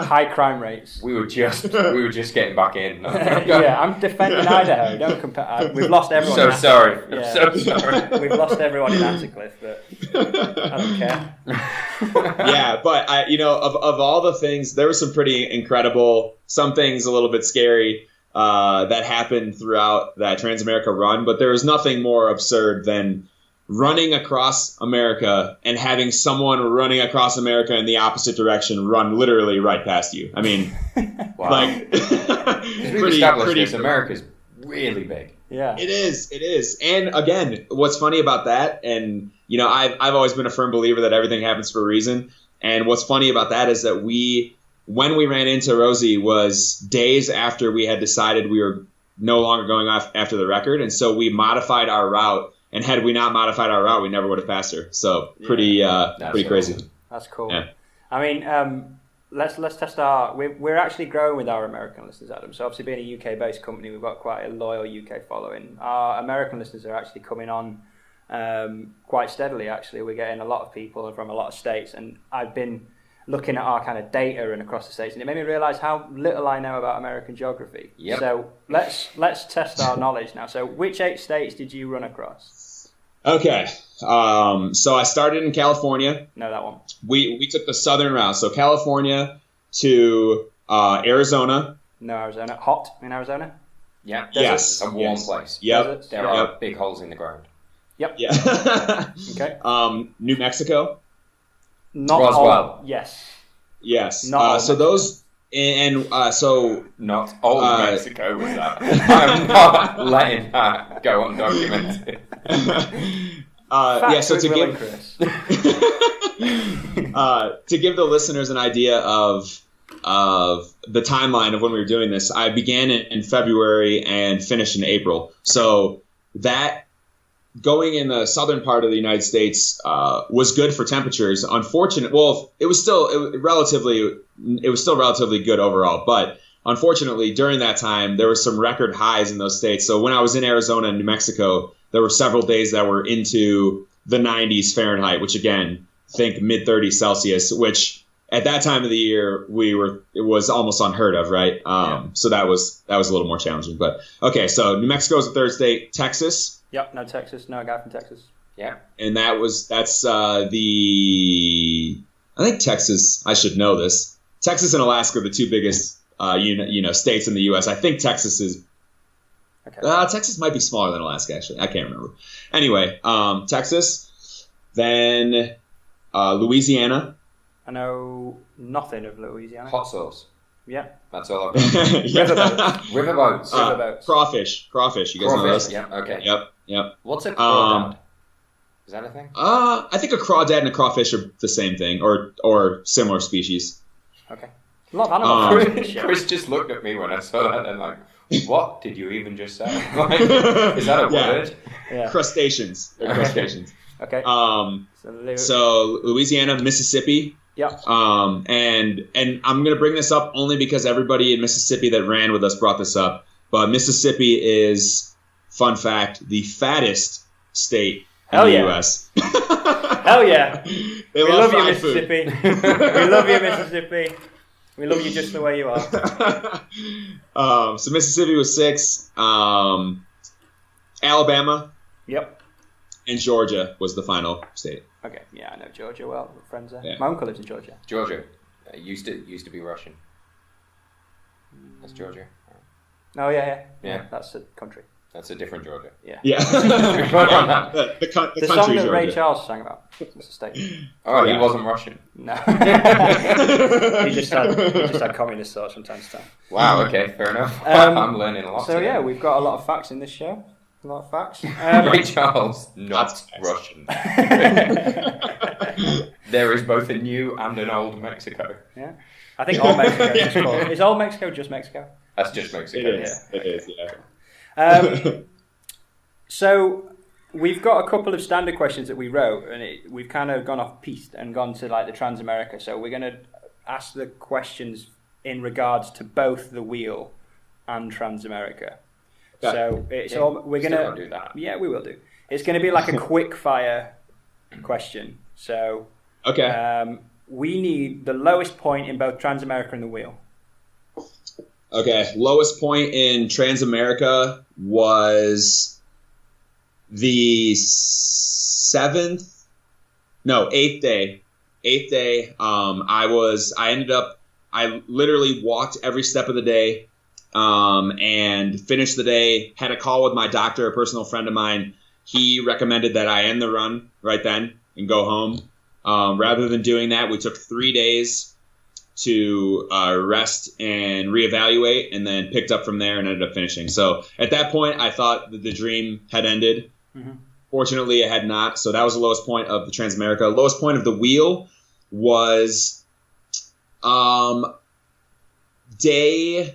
Speaker 1: high crime rates.
Speaker 2: We were just getting back in.
Speaker 1: Yeah, I'm defending Idaho. Don't compare. We've lost everyone.
Speaker 2: So sorry. I'm so sorry.
Speaker 1: We've lost everyone in Attercliffe, but I don't care.
Speaker 3: Yeah, but of all the things, there were some pretty incredible. Some things a little bit scary. That happened throughout that Transamerica run, but there was nothing more absurd than running across America and having someone running across America in the opposite direction run literally right past you. I mean,
Speaker 2: wow. Pretty America's really big.
Speaker 1: Yeah,
Speaker 3: it is. And again, what's funny about that, and I've always been a firm believer that everything happens for a reason. And what's funny about that is that when we ran into Rosie was days after we had decided we were no longer going off after the record. And so we modified our route. And had we not modified our route, we never would have passed her. So pretty crazy.
Speaker 1: That's cool.
Speaker 3: Yeah.
Speaker 1: I mean, let's test we're actually growing with our American listeners, Adam. So obviously being a UK-based company, we've got quite a loyal UK following. Our American listeners are actually coming on quite steadily, actually. We're getting a lot of people from a lot of states. And I've been looking at our kind of data and across the states, and it made me realise how little I know about American geography.
Speaker 2: Yep.
Speaker 1: So let's test our knowledge now. So which 8 states did you run across?
Speaker 3: Okay. So I started in California.
Speaker 1: No, that one.
Speaker 3: We took the southern route. So California to Arizona.
Speaker 1: No, Arizona. Hot in Arizona?
Speaker 2: Yeah.
Speaker 3: Yes.
Speaker 2: It's a warm place.
Speaker 3: Yep.
Speaker 2: There are big holes in the ground.
Speaker 1: Yep.
Speaker 3: Yeah.
Speaker 1: Okay.
Speaker 3: New Mexico.
Speaker 1: Not
Speaker 2: Roswell.
Speaker 1: all. Yes.
Speaker 3: Yes.
Speaker 1: Not all
Speaker 3: so
Speaker 1: Mexico.
Speaker 3: those and so
Speaker 2: Not old Mexico was that. I'm not letting that go undocumented.
Speaker 1: Facts
Speaker 3: so
Speaker 1: with
Speaker 3: to
Speaker 1: Will
Speaker 3: give
Speaker 1: and Chris.
Speaker 3: to give the listeners an idea of the timeline of when we were doing this, I began in February and finished in April. So that going in the southern part of the United States was good for temperatures. It was still relatively good overall, but unfortunately during that time there were some record highs in those states. So when I was in Arizona and New Mexico, there were several days that were into the 90s Fahrenheit, which again, think mid 30s Celsius, which at that time of the year it was almost unheard of, right? So that was a little more challenging. But okay, so New Mexico is the third state. Texas.
Speaker 1: Yep, no Texas. No guy from Texas.
Speaker 2: Yeah.
Speaker 3: And that's I think Texas, I should know this. Texas and Alaska are the two biggest states in the US. I think Texas is Texas might be smaller than Alaska, actually. I can't remember. Anyway, Texas, then Louisiana.
Speaker 1: I know nothing of Louisiana.
Speaker 2: Hot sauce.
Speaker 1: Yeah.
Speaker 2: That's all I've got. Riverboats.
Speaker 1: Riverboats.
Speaker 3: Crawfish. You guys know those?
Speaker 2: Yeah. Okay.
Speaker 3: Yep.
Speaker 2: What's a crawdad? Is that a thing?
Speaker 3: I think a crawdad and a crawfish are the same thing, or similar species.
Speaker 1: Okay. A lot of animals.
Speaker 2: Chris just looked at me when I saw that and like, what did you even just say? Like, is that a word?
Speaker 3: Yeah. Crustaceans. They're crustaceans.
Speaker 1: Okay.
Speaker 3: So Louisiana, Mississippi.
Speaker 1: Yep.
Speaker 3: And I'm gonna bring this up only because everybody in Mississippi that ran with us brought this up. But Mississippi is, fun fact, the fattest state in the U.S.
Speaker 1: Hell yeah! We love you, Mississippi. We love you, Mississippi. We love you just the way you are.
Speaker 3: So Mississippi was 6. Alabama.
Speaker 1: Yep.
Speaker 3: And Georgia was the final state.
Speaker 1: Okay, yeah, I know Georgia well. We're friends there.
Speaker 3: Yeah.
Speaker 1: My uncle lives in Georgia.
Speaker 2: Georgia used to be Russian. That's Georgia.
Speaker 1: Oh yeah. That's a country.
Speaker 2: That's a different Georgia.
Speaker 1: Yeah.
Speaker 3: the
Speaker 1: song
Speaker 3: country
Speaker 1: that Ray
Speaker 3: Georgia.
Speaker 1: Charles sang about. It's a state.
Speaker 2: Oh, he wasn't Russian.
Speaker 1: No. he just had communist thoughts from time to time.
Speaker 2: Wow. Okay. Fair enough. I'm learning a lot.
Speaker 1: So yeah, we've got a lot of facts in this show. A lot of facts.
Speaker 2: Ray Charles, not Russian. There is both a new and an old Mexico.
Speaker 1: Yeah. I think all Mexico is called. Is all Mexico just Mexico?
Speaker 2: That's just Mexico.
Speaker 3: It is.
Speaker 2: Yeah.
Speaker 3: It is. Yeah.
Speaker 1: So we've got a couple of standard questions that we wrote, and we've kind of gone off piste and gone to like the Transamerica. So we're going to ask the questions in regards to both the wheel and Transamerica.
Speaker 3: Yeah.
Speaker 1: So it's all we're going to
Speaker 2: do that.
Speaker 1: Yeah, we will do. It's going to be like a quick fire question. So
Speaker 3: Okay.
Speaker 1: we need the lowest point in both Transamerica and the wheel.
Speaker 3: Okay. Lowest point in Transamerica was the 8th day. I literally walked every step of the day, and finished the day, had a call with my doctor, a personal friend of mine. He recommended that I end the run right then and go home. Rather than doing that, we took 3 days to rest and reevaluate, and then picked up from there and ended up finishing. So at that point, I thought that the dream had ended. Mm-hmm. Fortunately, it had not. So that was the lowest point of the Transamerica. Lowest point of the wheel was day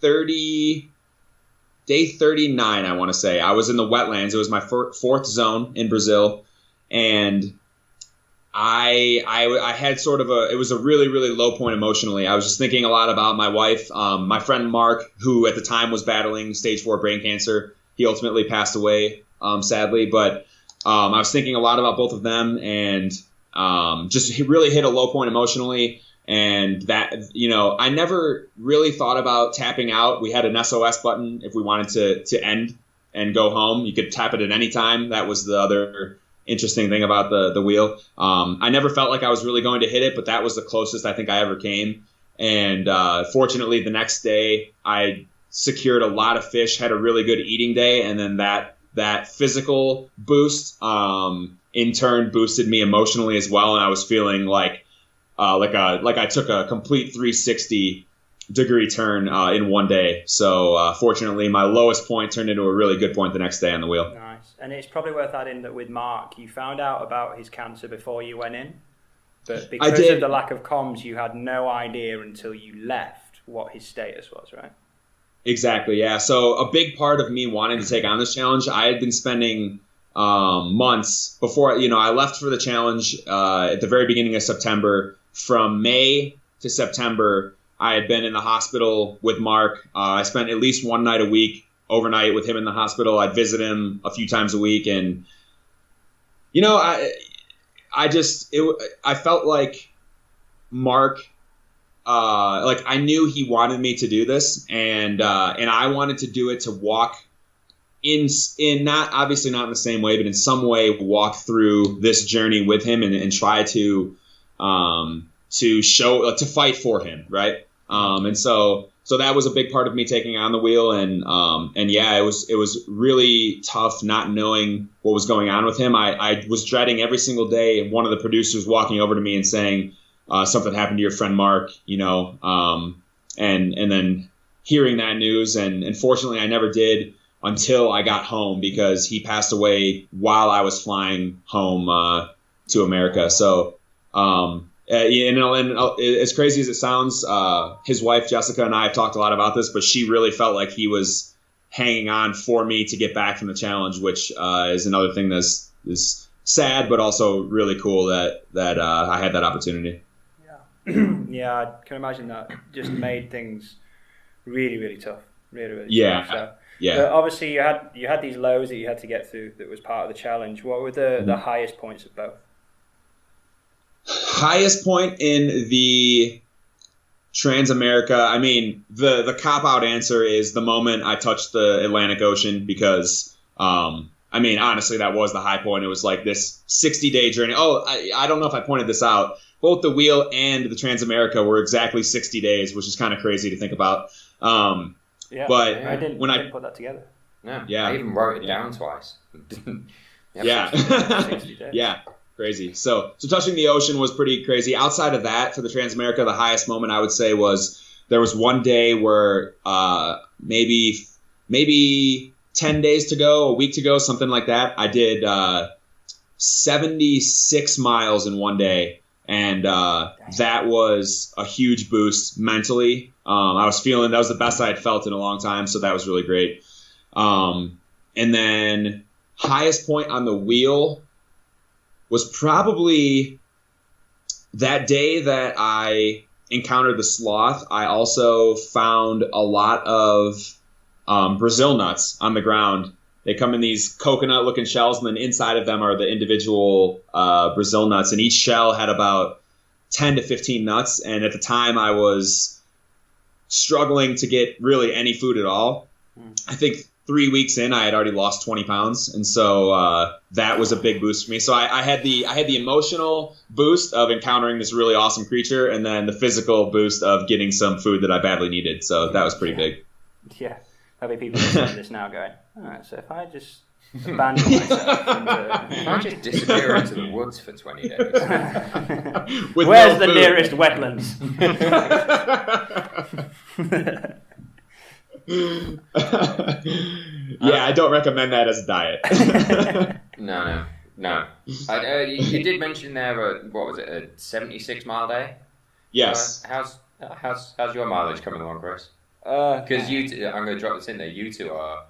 Speaker 3: 39, I want to say. I was in the wetlands. It was my fourth zone in Brazil, and I had sort of it was a really, really low point emotionally. I was just thinking a lot about my wife, my friend Mark, who at the time was battling stage 4 brain cancer. He ultimately passed away, sadly, but I was thinking a lot about both of them, and just really hit a low point emotionally. And that, I never really thought about tapping out. We had an SOS button if we wanted to end and go home. You could tap it at any time. That was the other interesting thing about the wheel. I never felt like I was really going to hit it, but that was the closest I think I ever came. And fortunately, the next day, I secured a lot of fish, had a really good eating day, and then that physical boost in turn boosted me emotionally as well. And I was feeling like I took a complete 360-degree turn in one day. So fortunately, my lowest point turned into a really good point the next day on the wheel.
Speaker 1: Nice. And it's probably worth adding that with Mark, you found out about his cancer before you went in. But because of the lack of comms, you had no idea until you left what his status was, right?
Speaker 3: Exactly, yeah. So a big part of me wanting to take on this challenge, I had been spending months before, I left for the challenge at the very beginning of September. From May to September, I had been in the hospital with Mark. I spent at least one night a week overnight with him in the hospital. I'd visit him a few times a week. And, I felt like Mark, I knew he wanted me to do this, and I wanted to do it to walk in not obviously not in the same way, but in some way walk through this journey with him and try to show to fight for him, right? And so that was a big part of me taking on the wheel, and yeah, it was really tough not knowing what was going on with him. I was dreading every single day one of the producers walking over to me and saying something happened to your friend Mark, and then hearing that news, and fortunately I never did until I got home, because he passed away while I was flying home to America. So. And as crazy as it sounds, his wife Jessica and I have talked a lot about this, but she really felt like he was hanging on for me to get back from the challenge, which is another thing that's sad, but also really cool that I had that opportunity.
Speaker 1: Yeah, yeah, I can imagine that just made things really, really tough, really, really tough. So,
Speaker 3: yeah.
Speaker 1: Obviously, you had these lows that you had to get through. That was part of the challenge. What were the highest points of both?
Speaker 3: Highest point in the Transamerica, I mean, the cop-out answer is the moment I touched the Atlantic Ocean, because, honestly, that was the high point. It was like this 60-day journey. Oh, I don't know if I pointed this out. Both the wheel and the Transamerica were exactly 60 days, which is kind of crazy to think about. But
Speaker 1: I didn't put that together.
Speaker 2: No, yeah. I even wrote it down twice.
Speaker 3: Yeah.
Speaker 1: 60 days.
Speaker 3: Yeah. Crazy. So touching the ocean was pretty crazy. Outside of that, for the Transamerica, the highest moment I would say was there was one day where maybe 10 days to go, a week to go, something like that. I did 76 miles in one day, and that was a huge boost mentally. I was feeling that was the best I had felt in a long time, so that was really great. And then highest point on the wheel was probably that day that I encountered the sloth. I also found a lot of Brazil nuts on the ground. They come in these coconut-looking shells, and then inside of them are the individual Brazil nuts. And each shell had about 10 to 15 nuts. And at the time, I was struggling to get really any food at all. I think 3 weeks in, I had already lost 20 pounds, and so that was a big boost for me. So I had the emotional boost of encountering this really awesome creature, and then the physical boost of getting some food that I badly needed. So that was pretty big.
Speaker 1: Yeah, there'll be people listening to this now going, all right, so if I just abandon myself and
Speaker 2: if I just disappear into the woods for 20 days.
Speaker 1: Where's the nearest wetlands?
Speaker 3: Yeah, I don't recommend that as a diet.
Speaker 2: No. You did mention there, what was it, a 76-mile day?
Speaker 3: Yes.
Speaker 2: How's your mileage coming along, Chris? Because I'm going to drop this in there. You two are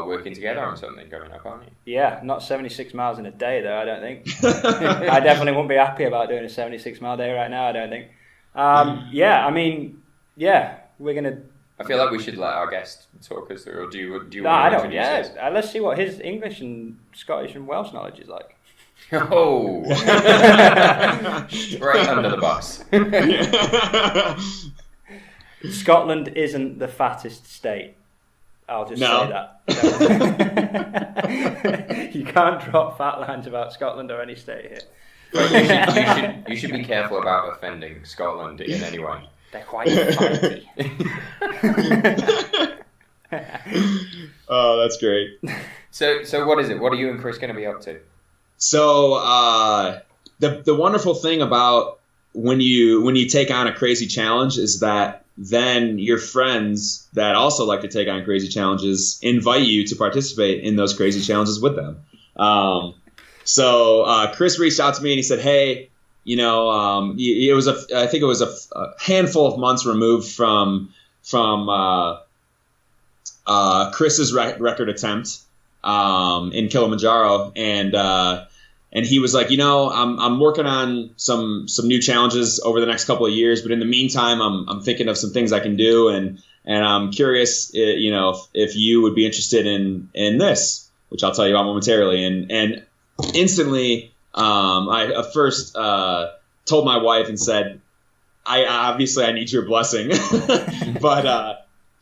Speaker 2: working together on something coming up, aren't you?
Speaker 1: Yeah, not 76 miles in a day though. I don't think. I definitely wouldn't be happy about doing a 76-mile day right now. I don't think. We're gonna.
Speaker 2: I feel like we should let our guest talk us through, or do you
Speaker 1: No,
Speaker 2: want
Speaker 1: I
Speaker 2: to
Speaker 1: don't.
Speaker 2: introduce this?
Speaker 1: Let's see what his English and Scottish and Welsh knowledge is like.
Speaker 2: Oh, straight under the bus.
Speaker 1: Scotland isn't the fattest state. I'll just say that. You can't drop fat lines about Scotland or any state here.
Speaker 2: You should be careful about offending Scotland in any way.
Speaker 1: They're quite fighty.
Speaker 3: Oh, that's great.
Speaker 2: So what is it? What are you and Kris going to be up to?
Speaker 3: So the wonderful thing about when you take on a crazy challenge is that then your friends that also like to take on crazy challenges invite you to participate in those crazy challenges with them. So Kris reached out to me and he said, "Hey, it was I think it was a handful of months removed from Kris's record attempt in Kilimanjaro, and he was like, I'm working on some new challenges over the next couple of years, but in the meantime, I'm thinking of some things I can do, and I'm curious, if you would be interested in this, which I'll tell you about momentarily." And instantly, I first told my wife and said, I need your blessing, but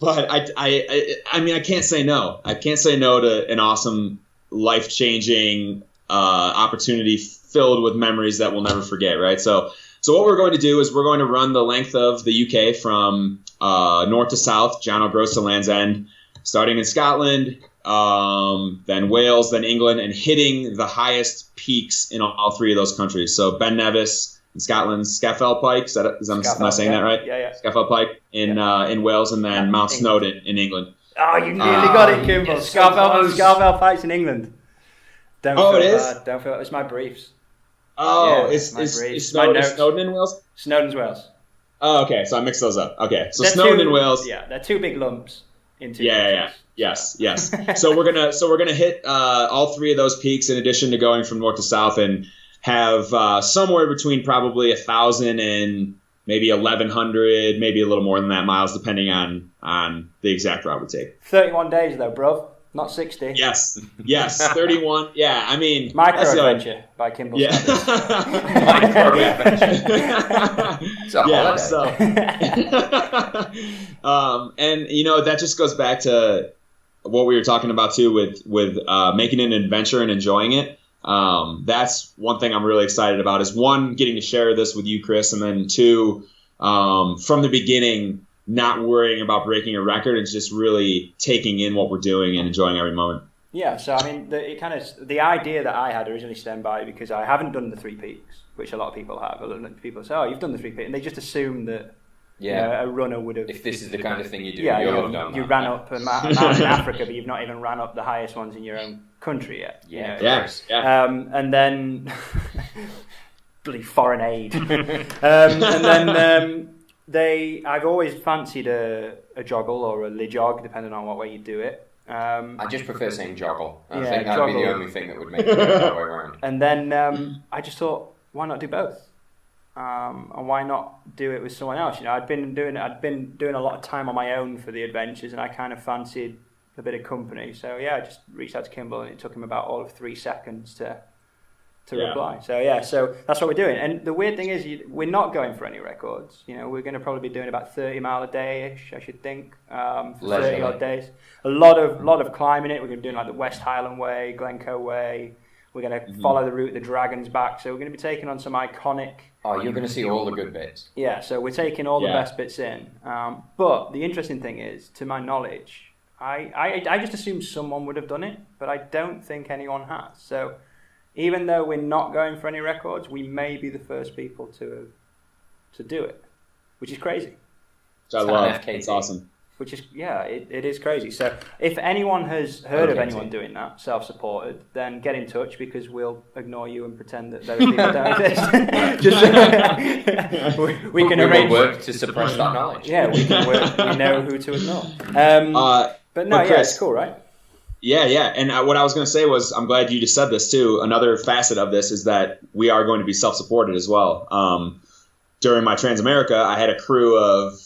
Speaker 3: I mean, I can't say no. I can't say no to an awesome, life-changing opportunity filled with memories that we'll never forget, right? So what we're going to do is we're going to run the length of the UK from north to south, John O'Groats to Land's End, starting in Scotland, then Wales, then England, and hitting the highest peaks in all three of those countries. So Ben Nevis in Scotland, Scafell Pike, am I saying that right?
Speaker 1: Yeah.
Speaker 3: Scafell Pike in Wales, and then Mount Snowdon in England.
Speaker 1: Oh, you nearly got it, Kimble. Scafell Pike's in England. Don't feel bad. Don't feel. It's my briefs.
Speaker 3: Oh, is Snowdon in Wales?
Speaker 1: Snowdon's Wales.
Speaker 3: Oh, okay. So I mixed those up. Okay, so Snowdon in Wales.
Speaker 1: Yeah, they're two big lumps.
Speaker 3: Yes. So we're gonna hit all three of those peaks in addition to going from north to south, and have somewhere between probably 1,000 and maybe 1,100, maybe a little more than that miles, depending on the exact route we take.
Speaker 1: 31 days though, bro. Not 60.
Speaker 3: Yes, 31. Yeah, I mean...
Speaker 1: Micro-adventure by Kimble.
Speaker 3: Yeah.
Speaker 2: Micro-adventure.
Speaker 3: Yeah, so... and, that just goes back to what we were talking about, too, with making it an adventure and enjoying it. That's one thing I'm really excited about, is one, getting to share this with you, Kris, and then two, from the beginning, not worrying about breaking a record and just really taking in what we're doing and enjoying every moment.
Speaker 1: Yeah, so I mean, the idea that I had originally stemmed by because I haven't done the 3 peaks, which a lot of people have. A lot of people say, "Oh, you've done the 3 peaks," and they just assume that a runner would have.
Speaker 2: If this is the kind of thing you do,
Speaker 1: you ran up a mountain in Africa, but you've not even ran up the highest ones in your own country yet.
Speaker 3: Yeah.
Speaker 1: And then bloody foreign aid, and then. I've always fancied a joggle or a lijog, depending on what way you do it.
Speaker 2: I just prefer saying joggle. I think that would be the only thing that would make it that way around.
Speaker 1: And then I just thought, why not do both? And why not do it with someone else? I'd been doing a lot of time on my own for the adventures, and I kind of fancied a bit of company. So I just reached out to Kimble, and it took him about all of 3 seconds to reply. So that's what we're doing. And the weird thing is, we're not going for any records. We're going to probably be doing about 30 mile a day-ish, I should think, for 30 odd days. A lot of climbing it. We're going to be doing like the West Highland Way, Glencoe Way. We're going to follow the route the Dragons back. So we're going to be taking on some iconic...
Speaker 2: Oh, you're going to see all the good bits.
Speaker 1: Yeah, so we're taking all the best bits in. But the interesting thing is, to my knowledge, I just assumed someone would have done it, but I don't think anyone has. So... even though we're not going for any records, we may be the first people to do it, which is crazy.
Speaker 3: Which I love. It's awesome.
Speaker 1: Which is, it is crazy. So if anyone has heard of anyone doing that, self-supported, then get in touch, because we'll ignore you and pretend that those people don't exist. we can arrange
Speaker 2: work to suppress that knowledge.
Speaker 1: Yeah, we can work. We know who to ignore. But Kris, it's cool, right?
Speaker 3: Yeah. And what I was going to say was, I'm glad you just said this too. Another facet of this is that we are going to be self-supported as well. During my Transamerica, I had a crew of,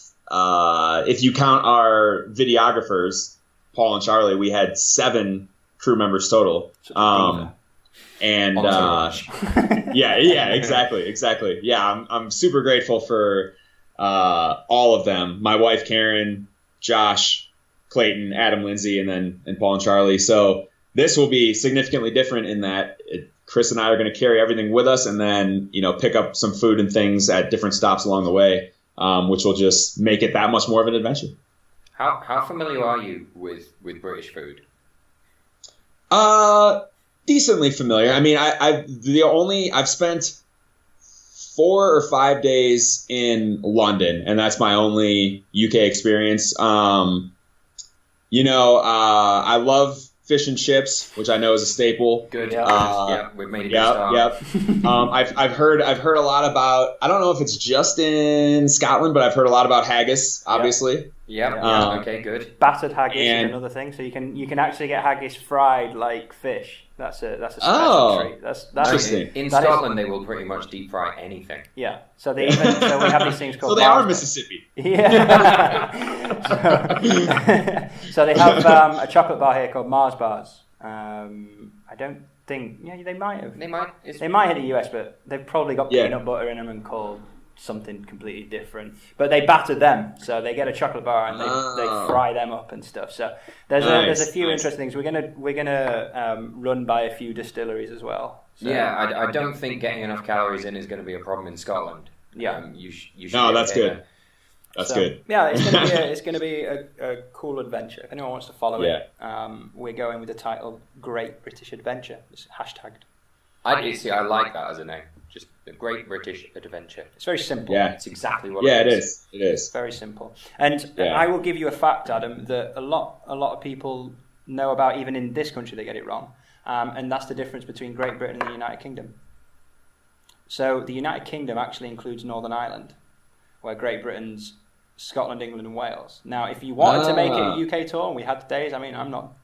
Speaker 3: if you count our videographers, Paul and Charlie, we had 7 crew members total. And exactly. Yeah, I'm super grateful for all of them. My wife Karen, Josh, Clayton, Adam, Lindsay, and Paul and Charlie. So this will be significantly different in that Kris and I are going to carry everything with us, and then pick up some food and things at different stops along the way, which will just make it that much more of an adventure.
Speaker 2: How familiar are you with British food?
Speaker 3: Decently familiar. I mean, I've spent 4 or 5 days in London, and that's my only UK experience. I love fish and chips, which I know is a staple.
Speaker 2: Good. We've made a good start.
Speaker 3: I've heard a lot about. I don't know if it's just in Scotland, but I've heard a lot about haggis. Obviously.
Speaker 2: Okay, good.
Speaker 1: Battered haggis is another thing. So you can actually get haggis fried like fish. That's a special treat. That's
Speaker 3: interesting.
Speaker 2: In Scotland, they will pretty much deep fry anything.
Speaker 1: Yeah. So we have these things called.
Speaker 3: So they are Mississippi.
Speaker 1: Yeah. So they have a chocolate bar here called Mars bars. I don't think. Yeah, they might have.
Speaker 2: They might.
Speaker 1: They might hit the US, but they've probably got peanut butter in them and called something completely different. But they batter them, so they get a chocolate bar and they fry them up and stuff. So there's a few interesting things. We're gonna run by a few distilleries as well. So,
Speaker 2: I don't think getting enough calories in is going to be a problem in Scotland.
Speaker 1: Yeah,
Speaker 2: you should.
Speaker 3: No, that's good. That's good.
Speaker 1: Yeah, it's going to be a cool adventure. If anyone wants to follow it, we're going with the title "Great British Adventure." It's hashtagged.
Speaker 2: I like that as a name. Just a Great British Adventure.
Speaker 1: It's very simple.
Speaker 3: Yeah,
Speaker 2: it's exactly what. It is.
Speaker 3: It is
Speaker 1: very simple. And I will give you a fact, Adam, that a lot of people know about. Even in this country, they get it wrong, and that's the difference between Great Britain and the United Kingdom. So the United Kingdom actually includes Northern Ireland, where Great Britain's Scotland, England, and Wales. Now, if you wanted to make it a UK tour, and we had days, I mean, I'm not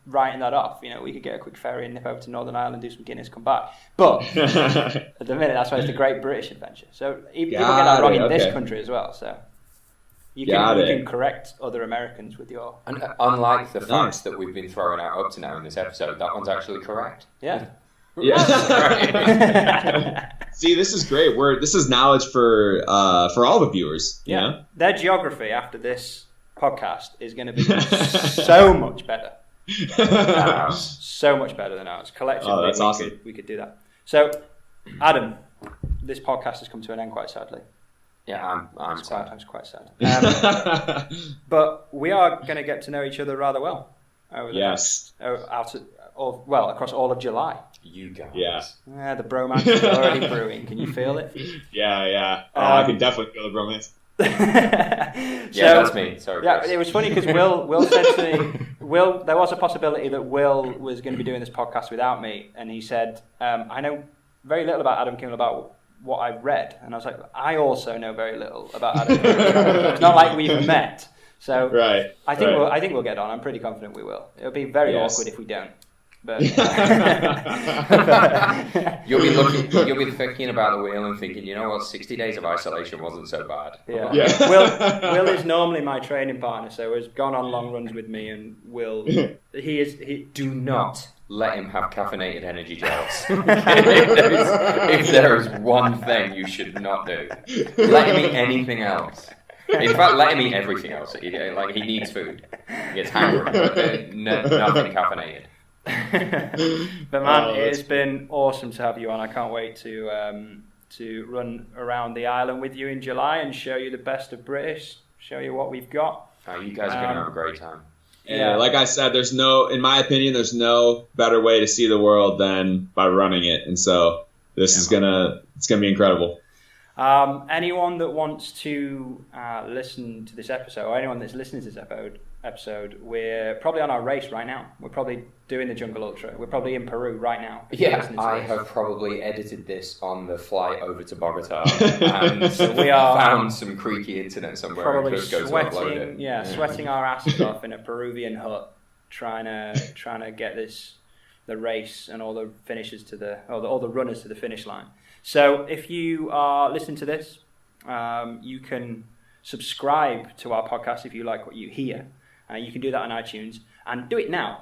Speaker 1: writing that off. We could get a quick ferry and nip over to Northern Ireland, do some Guinness, come back. But at the minute, that's why it's the Great British Adventure. So people get that wrong in this country as well. So you can correct other Americans with your.
Speaker 2: And unlike the facts that we've been throwing out up to now in this episode, that one's actually correct.
Speaker 1: Yeah.
Speaker 3: See, this is great. This is knowledge for all the viewers.
Speaker 1: Yeah, their geography after this podcast is going to be so much better. So much better than ours. Collectively,
Speaker 3: that's awesome.
Speaker 1: We could do that. So, Adam, this podcast has come to an end quite sadly.
Speaker 2: Yeah, I'm sad.
Speaker 1: I'm quite sad. But we are going to get to know each other rather well over across all of July.
Speaker 2: You guys.
Speaker 3: Yeah.
Speaker 1: The bromance is already brewing. Can you feel it?
Speaker 3: Yeah. I can definitely feel the bromance.
Speaker 2: That's me. Sorry.
Speaker 1: Yeah, it was funny because Will said to me, there was a possibility that Will was going to be doing this podcast without me, and he said, I know very little about Adam Kimble, about what I've read, and I was like, I also know very little about Adam Kimble. It's not like we've met, so I think we'll get on. I'm pretty confident we will. It'll be very awkward if we don't. But
Speaker 2: you'll be thinking about the wheel and thinking, 60 days of isolation wasn't so bad.
Speaker 1: Yeah. Will is normally my training partner, so has gone on long runs with me, and Will,
Speaker 2: do not let him have caffeinated energy gels. if there is one thing you should not do, let him eat anything else. In fact, let him eat everything else. He needs food. He gets hungry, but nothing caffeinated.
Speaker 1: But man, it has been awesome to have you on. I can't wait to run around the island with you in July and show you the best of British, show you what we've got.
Speaker 2: You guys are going to have a great time.
Speaker 3: Yeah, like I said, in my opinion, there's no better way to see the world than by running it, and so it's gonna be incredible.
Speaker 1: Anyone that wants to listen to this episode, or anyone that's listening to this episode, we're probably on our race right now. We're probably doing the Jungle Ultra. We're probably in Peru right now.
Speaker 2: I have probably edited this on the flight over to Bogota, and so we found some creaky internet somewhere.
Speaker 1: Probably sweating our asses off in a Peruvian hut, trying to get the race and all the finishers all the runners to the finish line. So if you are listening to this, you can subscribe to our podcast if you like what you hear. You can do that on iTunes, and do it now.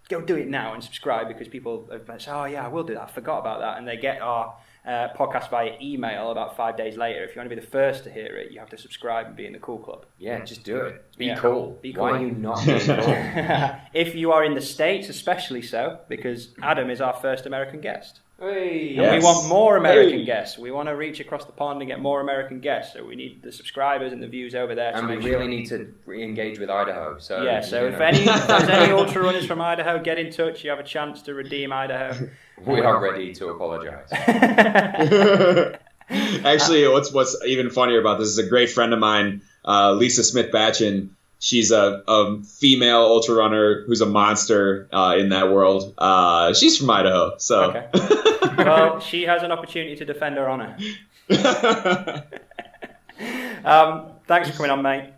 Speaker 1: go do it now and subscribe, because people have said, oh yeah, I will do that, I forgot about that, and they get our podcast via email about 5 days later. If you want to be the first to hear it, you have to subscribe and be in the cool club.
Speaker 2: Yeah, just do it. Be cool.
Speaker 1: Be cool.
Speaker 2: Why are you not being cool?
Speaker 1: If you are in the States, especially so, because Adam is our first American guest.
Speaker 2: Hey,
Speaker 1: and we want more American guests. We want to reach across the pond and get more American guests. So we need the subscribers and the views over there.
Speaker 2: And we really need to re-engage with Idaho. So
Speaker 1: yeah. So if there's any ultra runners from Idaho, get in touch. You have a chance to redeem Idaho.
Speaker 2: We are ready to apologize.
Speaker 3: Actually, what's even funnier about this is a great friend of mine, Lisa Smith-Batchin. She's a female ultra runner who's a monster in that world. She's from Idaho, so.
Speaker 1: Okay. Well, she has an opportunity to defend her honor. Thanks for coming on, mate.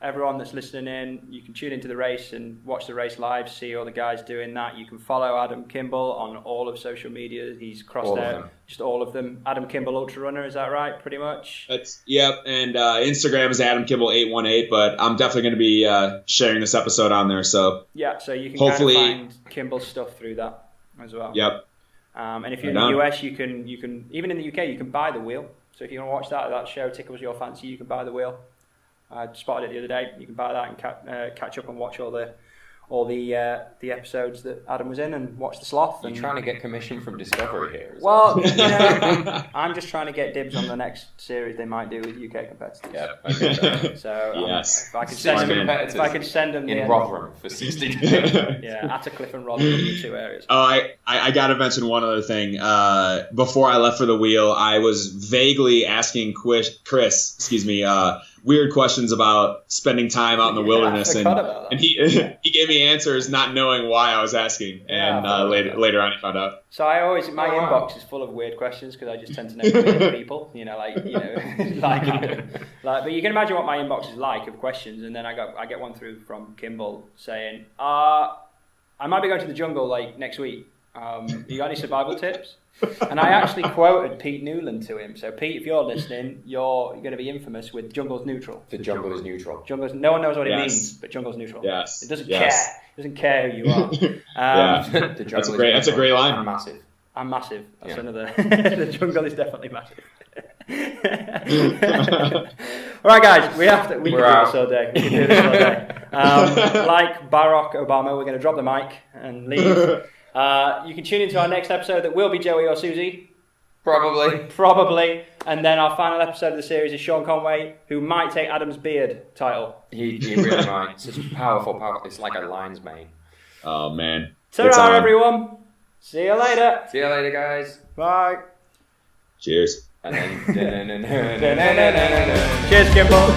Speaker 1: Everyone that's listening in, you can tune into the race and watch the race live, see all the guys doing that. You can follow Adam Kimble on all of social media. He's crossed out just all of them. Adam Kimble Ultra Runner, is that right? Pretty much.
Speaker 3: Yep. And Instagram is Adam Kimble 818. But I'm definitely going to be sharing this episode on there. So
Speaker 1: yeah, so you can hopefully kind of find Kimble's stuff through that as well.
Speaker 3: Yep.
Speaker 1: And if you're in the US, you can even in the UK you can buy the wheel. So if you want to watch that show tickles your fancy, you can buy the wheel. I spotted it the other day. You can buy that and catch up and watch all the episodes that Adam was in and watch the sloth.
Speaker 2: You're trying to get commission from Discovery here.
Speaker 1: Well, I'm just trying to get dibs on the next series they might do with UK competitors.
Speaker 2: Yeah, okay.
Speaker 1: So
Speaker 3: yes.
Speaker 1: If I could send them
Speaker 2: in Rotherham for 60
Speaker 1: yeah, Attercliff and Rotherham, the two areas.
Speaker 3: Oh, I got to mention one other thing. Before I left for the wheel, I was vaguely asking Kris, weird questions about spending time out in the wilderness, and he gave me answers not knowing why I was asking, and later on he found out.
Speaker 1: So my inbox is full of weird questions because I just tend to know weird people, but you can imagine what my inbox is like of questions, and then I get one through from Kimble saying, I might be going to the jungle next week. You got any survival tips? And I actually quoted Pete Newland to him. So Pete, if you're listening, you're going to be infamous with jungle's neutral.
Speaker 2: The jungle is neutral.
Speaker 1: No one knows what it means, but jungle's neutral.
Speaker 3: Yes.
Speaker 1: It doesn't care. It doesn't care who you are.
Speaker 3: That's a great line.
Speaker 1: I'm massive. That's another. The jungle is definitely massive. All right, guys, we can do this all day. Like Barack Obama, we're going to drop the mic and leave. You can tune into our next episode that will be Joey or Susie. Probably. And then our final episode of the series is Sean Conway, who might take Adam's beard title.
Speaker 2: He really might. It's just powerful. It's like a lion's mane.
Speaker 3: Oh, man.
Speaker 1: Ta-ra, everyone. See you later.
Speaker 2: See you later, guys.
Speaker 1: Bye.
Speaker 3: Cheers.
Speaker 2: And then...
Speaker 1: Cheers, Kimble.